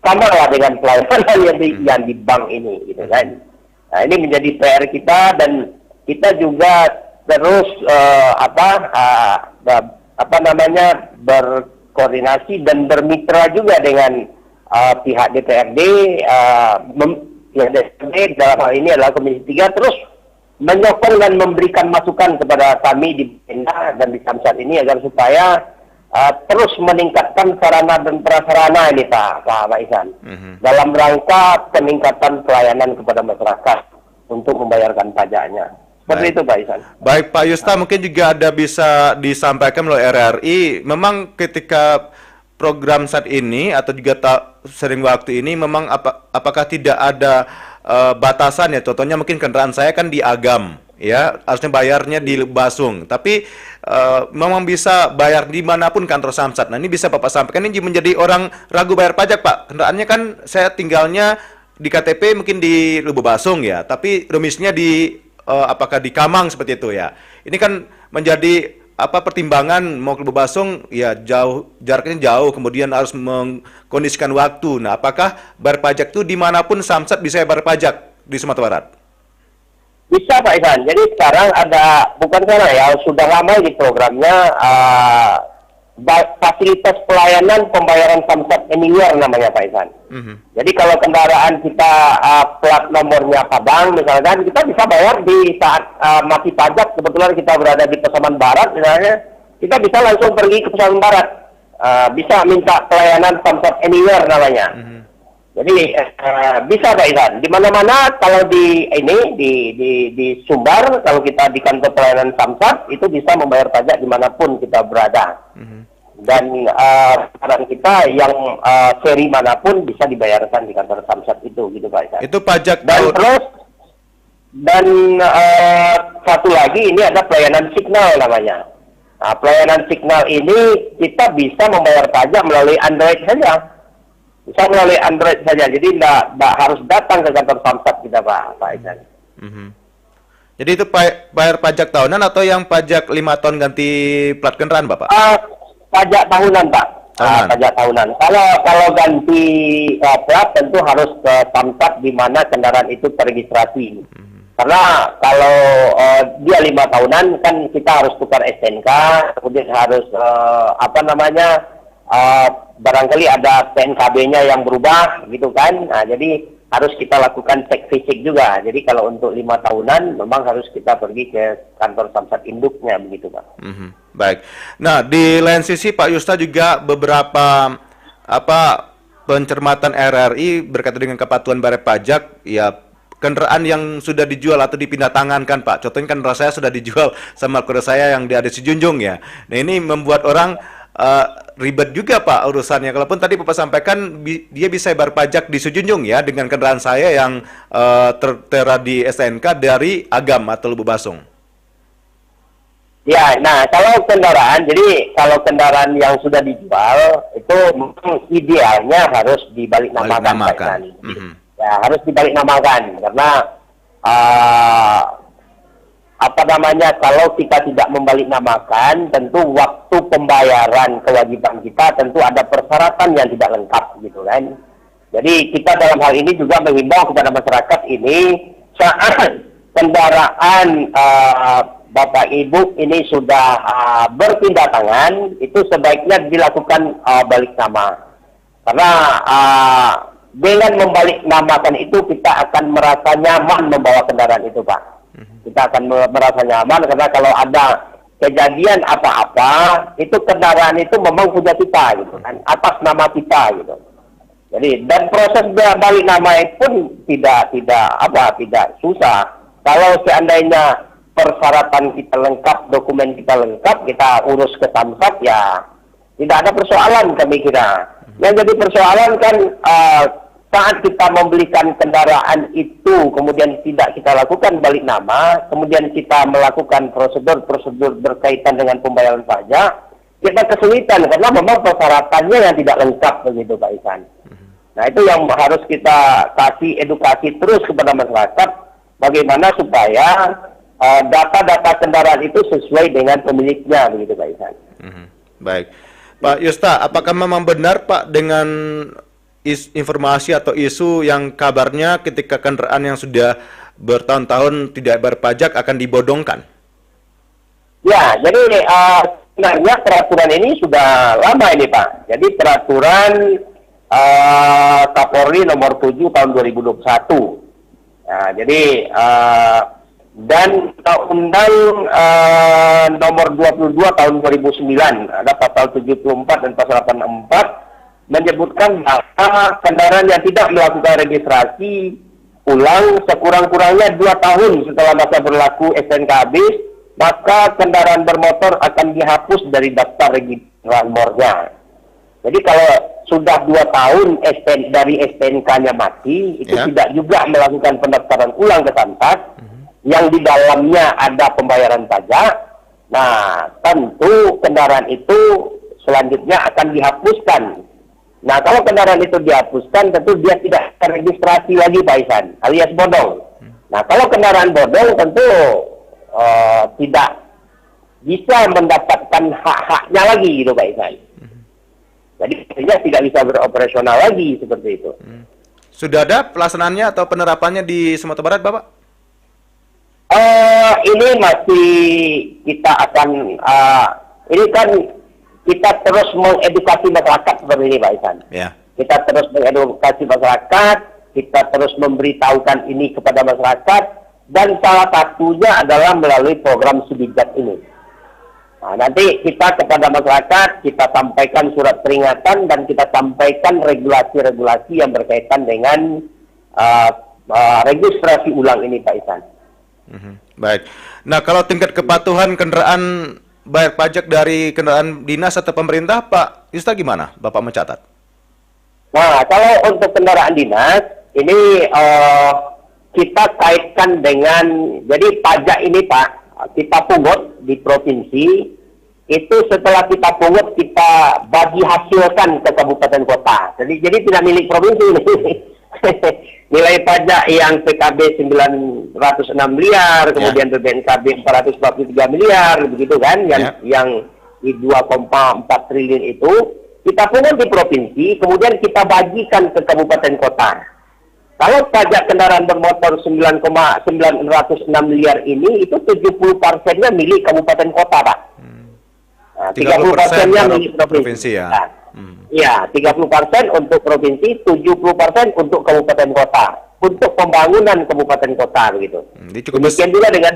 sama lah dengan pelayanan yang di bank ini, gitu kan. Nah, ini menjadi PR kita, dan kita juga terus berkoordinasi dan bermitra juga dengan pihak DPRD, DPRD dalam hal ini adalah Komisi 3, terus menyokong dan memberikan masukan kepada kami di Pemda dan di Samsat ini agar supaya terus meningkatkan sarana dan prasarana ini Pak Isan, dalam rangka peningkatan pelayanan kepada masyarakat untuk membayarkan pajaknya. Seperti itu Pak Isan. Baik Pak Yusta, mungkin juga ada bisa disampaikan melalui RRI, memang ketika program saat ini atau juga sering waktu ini memang apakah tidak ada batasan ya, contohnya mungkin kendaraan saya kan di Agam ya, harusnya bayarnya di Basung, tapi memang bisa bayar dimanapun kantor Samsat. Nah ini bisa Bapak sampaikan, ini menjadi orang ragu bayar pajak Pak, kendaraannya kan saya tinggalnya di KTP mungkin di Lubuk Basung ya, tapi domisilinya di apakah di Kamang seperti itu ya. Ini kan menjadi pertimbangan mau ke Lubuk ya jaraknya jauh, kemudian harus mengkondisikan waktu. Nah, apakah bayar pajak itu dimanapun Samsat bisa bayar pajak di Sumatera Barat? Bisa Pak Isan. Jadi sekarang ada, bukan sekarang ya, sudah lama di programnya fasilitas pelayanan pembayaran Samsat Anywhere namanya Pak Isan. Jadi kalau kendaraan kita plat nomornya Padang misalkan, kita bisa bayar di saat masih pajak. Kebetulan kita berada di Pasaman Barat misalnya, kita bisa langsung pergi ke Pasaman Barat. Bisa minta pelayanan Samsat Anywhere namanya. Jadi bisa Pak Isan. Di mana-mana kalau di Sumbar, kalau kita di kantor pelayanan Samsat itu bisa membayar pajak dimanapun kita berada. Dan barang kita yang seri manapun bisa dibayarkan di kantor Samsat itu, gitu Pak Isan. Itu pajak dan satu lagi ini ada pelayanan signal namanya. Nah, pelayanan signal ini kita bisa membayar pajak melalui Android saja. Bisa melalui Android saja. Jadi tidak harus datang ke kantor Samsat kita Pak Isan. Jadi itu bayar pajak tahunan atau yang pajak 5 tahun ganti plat kendaraan Bapak? Pajak tahunan Pak. Pajak tahunan. Kalau ganti plat tentu harus ke Samsat di mana kendaraan itu terregistrasi. Karena kalau dia 5 tahunan kan kita harus tukar STNK, kemudian harus barangkali ada PNKB-nya yang berubah gitu kan. Nah, jadi harus kita lakukan cek fisik juga. Jadi kalau untuk 5 tahunan memang harus kita pergi ke kantor Samsat induknya begitu Pak. Baik. Nah, di lain sisi Pak Yusta juga beberapa pencermatan RRI berkaitan dengan kepatuhan bayar pajak, ya kendaraan yang sudah dijual atau dipindah tangan kan Pak. Contohnya kan saya sudah dijual sama keluarga saya yang di Adi Sijunjung ya. Nah, ini membuat orang ribet juga Pak urusannya. Kalaupun tadi Bapak sampaikan dia bisa bayar pajak di Sijunjung ya dengan kendaraan saya yang tertera di STNK dari Agam atau Lubuk Basung. Ya, nah kalau kendaraan yang sudah dijual itu memang idealnya harus dibalik namakan. Ya, harus dibalik namakan karena kalau kita tidak membalik namakan, tentu waktu pembayaran kewajiban kita tentu ada persyaratan yang tidak lengkap gitu kan. Jadi kita dalam hal ini juga mengimbau kepada masyarakat ini saat kendaraan Bapak Ibu ini sudah berpindah tangan, itu sebaiknya dilakukan balik nama. Karena dengan membalik namakan itu kita akan merasa nyaman membawa kendaraan itu Pak. Kita akan merasa nyaman karena kalau ada kejadian apa-apa, itu kendaraan itu memang punya kita gitu kan, atas nama kita gitu. Jadi dan proses balik nama pun tidak susah. Kalau seandainya persyaratan kita lengkap, dokumen kita lengkap, kita urus ke Samsat ya tidak ada persoalan kami kira. Yang jadi persoalan kan saat kita membelikan kendaraan itu kemudian tidak kita lakukan balik nama, kemudian kita melakukan prosedur-prosedur berkaitan dengan pembayaran pajak, kita kesulitan karena memang persyaratannya yang tidak lengkap begitu Pak Isan. Nah itu yang harus kita kasih edukasi terus kepada masyarakat bagaimana supaya data-data kendaraan itu sesuai dengan pemiliknya begitu Pak Isan. Baik. Pak Yusta, apakah memang benar Pak dengan informasi atau isu yang kabarnya ketika kendaraan yang sudah bertahun-tahun tidak bayar pajak akan dibodongkan? Ya, jadi sebenarnya peraturan ini sudah lama ini Pak. Jadi peraturan Kapolri nomor 7 tahun 2021. Nah, jadi dan Undang nomor 22 tahun 2009 ada pasal 74 dan pasal 84 menyebutkan bahwa kendaraan yang tidak melakukan registrasi ulang sekurang-kurangnya 2 tahun setelah masa berlaku STNK habis, maka kendaraan bermotor akan dihapus dari daftar registrasi nomornya. Jadi kalau sudah 2 tahun dari STNK-nya mati, itu tidak juga melakukan pendaftaran ulang ke Samsat, yang di dalamnya ada pembayaran pajak, nah tentu kendaraan itu selanjutnya akan dihapuskan. Nah kalau kendaraan itu dihapuskan, tentu dia tidak terregistrasi lagi Pak Isan, alias bodong. Nah kalau kendaraan bodong tentu tidak bisa mendapatkan hak-haknya lagi gitu Pak Isan. Jadi artinya tidak bisa beroperasional lagi seperti itu. Sudah ada pelaksanaannya atau penerapannya di Sumatera Barat, Bapak? Ini masih kita akan ini kan kita terus mengedukasi masyarakat seperti ini Pak Isan. Ya. Kita terus mengedukasi masyarakat, kita terus memberitahukan ini kepada masyarakat, dan salah satunya adalah melalui program Subijat ini. Nah, nanti kita kepada masyarakat, kita sampaikan surat peringatan dan kita sampaikan regulasi-regulasi yang berkaitan dengan registrasi ulang ini Pak Isan. Baik. Nah, kalau tingkat kepatuhan kendaraan bayar pajak dari kendaraan dinas atau pemerintah, Pak Yusta gimana? Bapak mencatat. Nah, kalau untuk kendaraan dinas, ini kita kaitkan dengan, jadi pajak ini Pak, kita pungut di provinsi, itu setelah kita pungut, kita bagi hasilkan ke kabupaten kota. Jadi tidak milik provinsi ini. Nilai pajak yang PKB 906 miliar, kemudian BBNKB 443 miliar, begitu kan, yang di 2,4 triliun itu, kita pungut di provinsi, kemudian kita bagikan ke kabupaten kota. Kalau pajak kendaraan bermotor 9,906 miliar ini, itu 70%-nya milik kabupaten kota, Pak. Nah, 30%-nya milik provinsi. Ya. Ya, 30% untuk provinsi, 70% untuk kabupaten kota. Untuk pembangunan kabupaten kota, begitu. Demikian juga dengan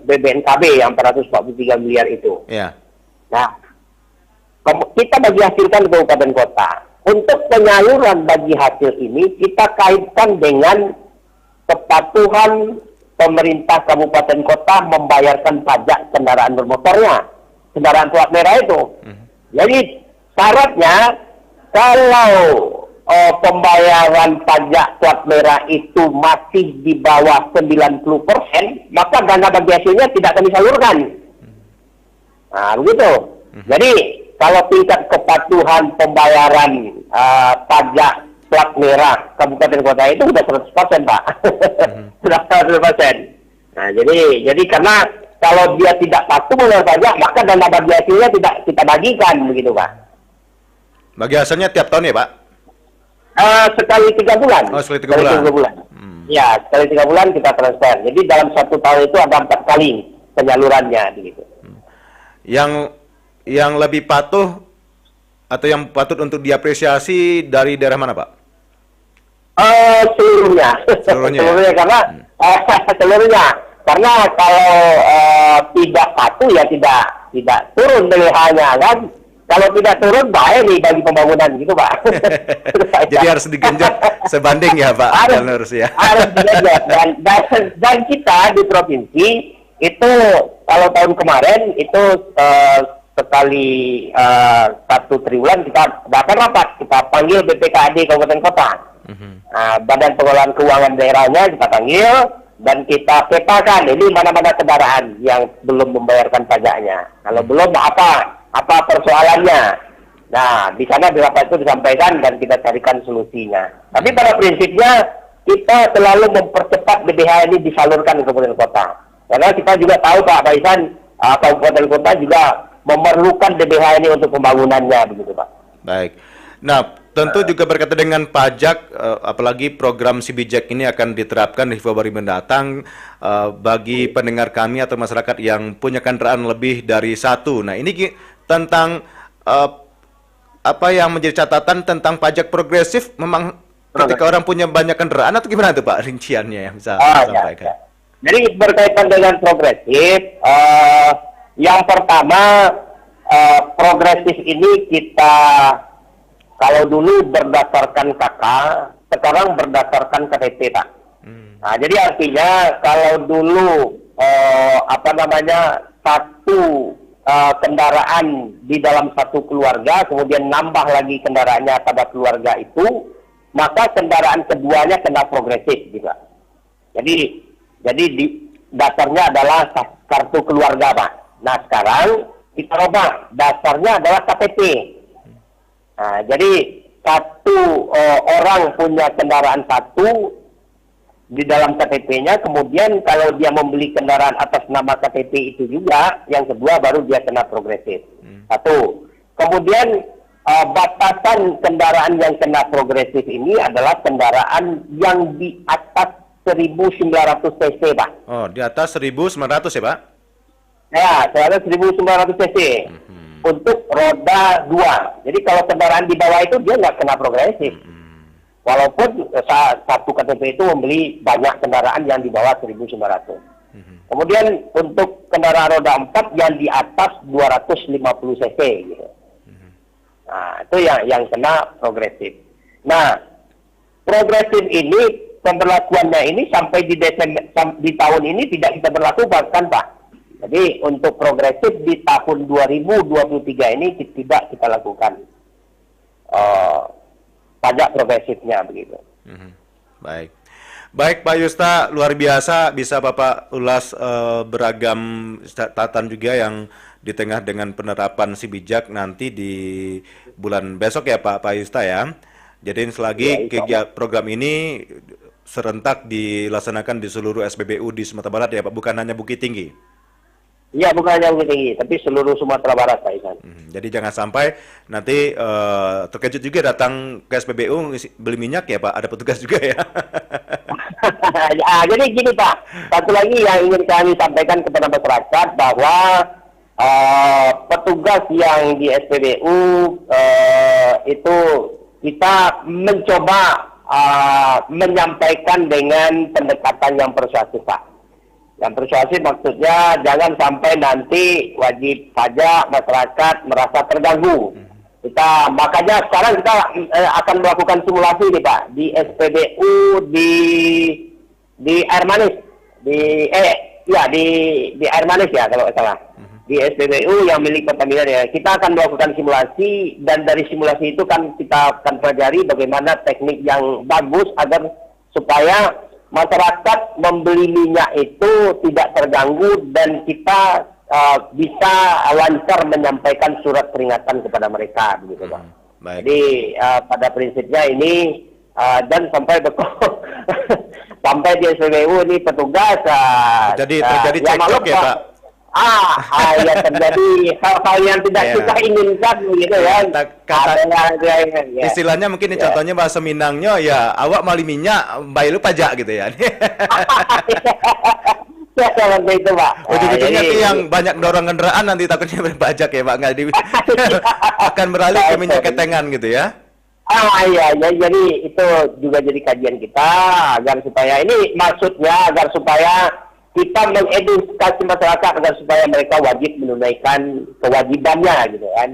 BBNKB yang 443 miliar itu. Ya. Nah, kita bagi hasilkan ke kabupaten kota. Untuk penyaluran bagi hasil ini, kita kaitkan dengan kepatuhan pemerintah kabupaten kota membayarkan pajak kendaraan bermotornya, kendaraan plat merah itu. Jadi syaratnya kalau pembayaran pajak plat merah itu masih di bawah 90%, maka dana bagi hasilnya tidak akan disalurkan. Nah, begitu. Jadi kalau tingkat kepatuhan pembayaran pajak plat merah kabupaten kota itu sudah 100%, Pak. Sudah 100%. Nah, jadi karena kalau dia tidak patuh membayar pajak, maka dana bagi hasilnya tidak kita bagikan, begitu, Pak. Bagi hasilnya tiap tahun ya, Pak? Sekali 3 bulan. Oh, sekali 3 bulan. Ya, sekali 3 bulan kita transfer. Jadi dalam 1 tahun itu ada 4 kali penyalurannya, begitu. Yang lebih patuh atau yang patut untuk diapresiasi dari daerah mana, Pak? Seluruhnya. Seluruhnya karena seluruhnya. Karena kalau tidak patuh ya tidak turun BLH-nya kan. Kalau tidak turun bahaya nih bagi pembangunan gitu, Pak. Jadi harus digenjot sebanding ya, Pak. Harus digenjot. Dan kita di provinsi itu kalau tahun kemarin itu sekali 1 triwulan kita bahkan rapat, kita panggil BPKAD Kabupaten Kota. Badan Pengelolaan Keuangan daerahnya kita panggil dan kita petakan ini mana-mana kendaraan yang belum membayarkan pajaknya. Kalau belum apa persoalannya. Nah, di sana di rapat itu disampaikan dan kita carikan solusinya. Tapi pada prinsipnya kita selalu mempercepat BDH ini disalurkan ke kabupaten kota. Karena kita juga tahu Pak Isan, kabupaten kota juga memerlukan DBH ini untuk pembangunannya, begitu Pak. Baik. Nah, tentu juga berkaitan dengan pajak, apalagi program Subijat ini akan diterapkan di Februari mendatang bagi pendengar kami atau masyarakat yang punya kendaraan lebih dari 1. Nah, ini tentang apa yang menjadi catatan tentang pajak progresif, memang ketika orang punya banyak kendaraan atau gimana tuh Pak rinciannya yang bisa disampaikan? Ya. Jadi berkaitan dengan progresif, yang pertama progresif ini kita kalau dulu berdasarkan KK, sekarang berdasarkan KTP, Pak. Nah, jadi artinya kalau dulu satu kendaraan di dalam satu keluarga, kemudian nambah lagi kendaraannya pada keluarga itu, maka kendaraan keduanya kena progresif juga. Jadi dasarnya adalah kartu keluarga, Pak. Nah, sekarang kita rubah, dasarnya adalah KTP. Nah, jadi satu orang punya kendaraan satu, di dalam KTP-nya, kemudian kalau dia membeli kendaraan atas nama KTP itu juga, yang kedua baru dia kena progresif. Satu. Kemudian batasan kendaraan yang kena progresif ini adalah kendaraan yang di atas 1.900 cc, Pak. Oh, di atas 1.900 ya, Pak? Ya, 1.900 cc. Untuk roda 2. Jadi kalau kendaraan di bawah itu dia nggak kena progresif. Walaupun satu KTP itu membeli banyak kendaraan yang di bawah 1.900. Kemudian untuk kendaraan roda 4 yang di atas 250 cc gitu. Nah, itu yang kena progresif. Nah, progresif ini pemberlakuannya ini sampai di tahun ini tidak kita berlakukan, kan, Pak? Jadi untuk progresif di tahun 2023 ini tidak kita lakukan pajak progresifnya begitu. Baik. Baik Pak Yusta, luar biasa bisa Bapak ulas beragam catatan juga yang di tengah dengan penerapan si bijak nanti di bulan besok ya Pak Yusta ya. Jadi selagi program ini serentak dilaksanakan di seluruh SPBU di Sumatera Barat ya Pak, bukan hanya Bukit Tinggi. Iya, bukan hanya Bukit Tinggi, tapi seluruh Sumatera Barat, Pak Isan. Jadi jangan sampai nanti terkejut juga datang ke SPBU beli minyak ya Pak, ada petugas juga ya. Jadi gini Pak, satu lagi yang ingin kami sampaikan kepada masyarakat bahwa petugas yang di SPBU itu kita mencoba menyampaikan dengan pendekatan yang persuasif, Pak. Yang persuasif maksudnya jangan sampai nanti wajib pajak masyarakat merasa terganggu. Makanya sekarang kita akan melakukan simulasi nih Pak di SPBU di Air Manis di Air Manis ya kalau salah. Di SPBU yang milik Pertamina ya. Kita akan melakukan simulasi dan dari simulasi itu kan kita akan pelajari bagaimana teknik yang bagus agar supaya masyarakat membeli minyak itu tidak terganggu dan kita bisa lancar menyampaikan surat peringatan kepada mereka, begitu Pak. Jadi pada prinsipnya ini dan sampai sampai di SPBU ini petugas terjadi cekcok ya Pak. Ya terjadi hal-hal yang tidak kita inginkan begitu ya. Istilahnya mungkin contohnya bahasa Minangnya ya awak mali minyak bayi lu pajak gitu ya. Ya seperti itu Pak. Ujung-ujungnya tuh yang banyak dorong kendaraan nanti takutnya berpajak ya Pak, akan beralih ke minyak ketengan gitu ya. Iya, jadi itu juga jadi kajian kita agar supaya ini maksudnya agar supaya kita mengedukasi masyarakat agar supaya mereka wajib menunaikan kewajibannya gitu kan,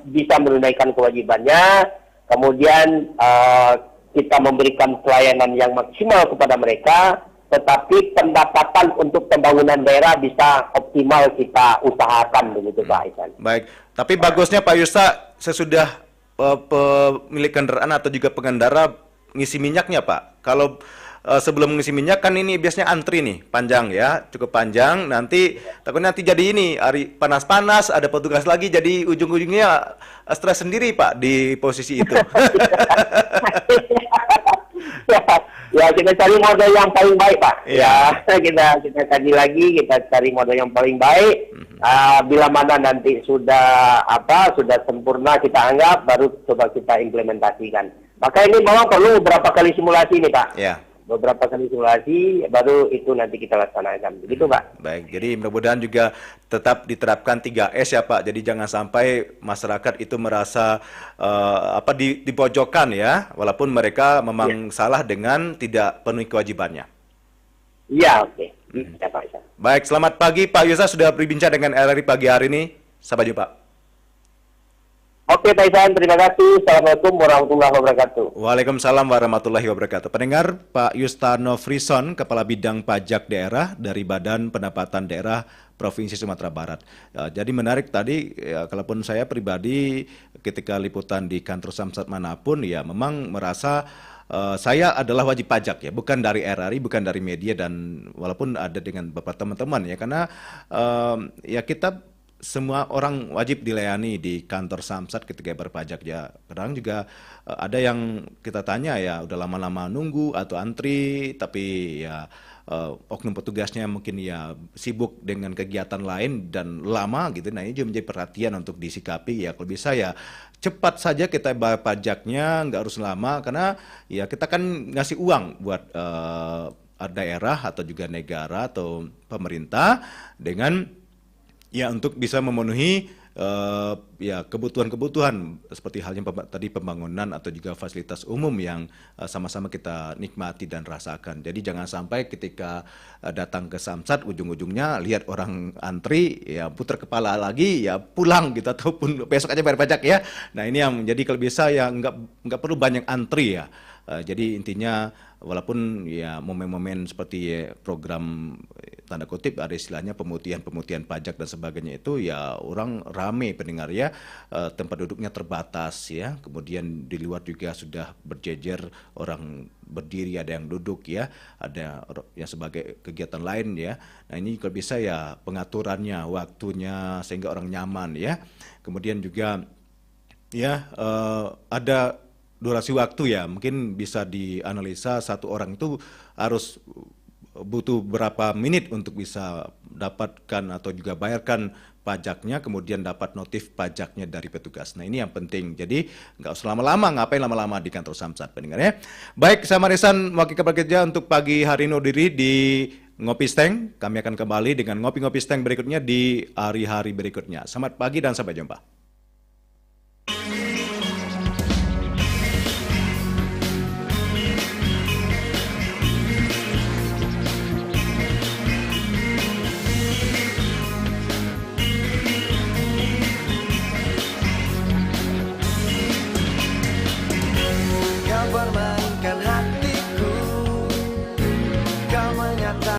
bisa menunaikan kewajibannya, kemudian kita memberikan pelayanan yang maksimal kepada mereka, tetapi pendapatan untuk pembangunan daerah bisa optimal kita usahakan begitu Pak Isan. Baik, tapi bagusnya Pak Yusta sesudah pemilik kendaraan atau juga pengendara ngisi minyaknya Pak. Kalau sebelum mengisi minyak kan ini biasanya antri nih, panjang ya, cukup panjang. Takutnya nanti jadi ini hari panas-panas, ada petugas lagi, jadi ujung-ujungnya stres sendiri Pak di posisi itu. Ya kita cari model yang paling baik Pak. Ya kita kaji lagi, kita cari model yang paling baik. Bila mana nanti sudah sempurna kita anggap, baru coba kita implementasikan. Maka ini memang perlu beberapa kali simulasi nih Pak. Beberapa kali simulasi baru itu nanti kita laksanakan. Begitu Pak. Baik, jadi mudah-mudahan juga tetap diterapkan 3S ya Pak. Jadi jangan sampai masyarakat itu merasa dipojokkan ya, walaupun mereka memang salah dengan tidak penuhi kewajibannya. Iya, oke. Baik, selamat pagi Pak Yusa, sudah berbincang dengan RRI pagi hari ini. Sampai jumpa. Oke Pak Isan, terima kasih. Assalamualaikum warahmatullahi wabarakatuh. Waalaikumsalam warahmatullahi wabarakatuh. Pendengar, Pak Yustano Frison, Kepala Bidang Pajak Daerah dari Badan Pendapatan Daerah Provinsi Sumatera Barat. Jadi menarik tadi, ya, kalaupun saya pribadi ketika liputan di kantor Samsat manapun, ya memang merasa saya adalah wajib pajak ya, bukan dari RRI, bukan dari media, dan walaupun ada dengan beberapa teman-teman ya, karena ya kita semua orang wajib dilayani di kantor Samsat ketika berpajak ya. Kadang juga ada yang kita tanya ya udah lama-lama nunggu atau antri, tapi ya oknum petugasnya mungkin ya sibuk dengan kegiatan lain dan lama gitu. Nah ini juga menjadi perhatian untuk disikapi ya. Kalau bisa ya cepat saja kita bayar pajaknya, nggak harus lama, karena ya kita kan ngasih uang buat daerah atau juga negara atau pemerintah dengan ya untuk bisa memenuhi ya kebutuhan-kebutuhan seperti halnya tadi pembangunan atau juga fasilitas umum yang sama-sama kita nikmati dan rasakan. Jadi jangan sampai ketika datang ke Samsat ujung-ujungnya lihat orang antri ya putar kepala lagi ya pulang gitu ataupun besok aja bayar pajak ya. Nah ini yang menjadi kalau bisa ya nggak perlu banyak antri ya. Jadi intinya walaupun ya momen-momen seperti program tanda kutip ada istilahnya pemutihan pajak dan sebagainya itu ya orang rame pendengar ya, tempat duduknya terbatas ya, kemudian di luar juga sudah berjejer orang berdiri, ada yang duduk ya, ada yang sebagai kegiatan lain ya. Nah ini kalau bisa ya pengaturannya, waktunya sehingga orang nyaman ya. Kemudian juga ya ada durasi waktu ya, mungkin bisa dianalisa satu orang itu harus butuh berapa menit untuk bisa dapatkan atau juga bayarkan pajaknya, kemudian dapat notif pajaknya dari petugas. Nah ini yang penting, jadi nggak usah lama-lama, ngapain lama-lama di kantor Samsat pendengar ya. Baik, saya Marisan, wakil kepala kerja untuk pagi hari ini diri di Ngopi Steng. Kami akan kembali dengan ngopi-ngopi Steng berikutnya di hari-hari berikutnya. Selamat pagi dan sampai jumpa.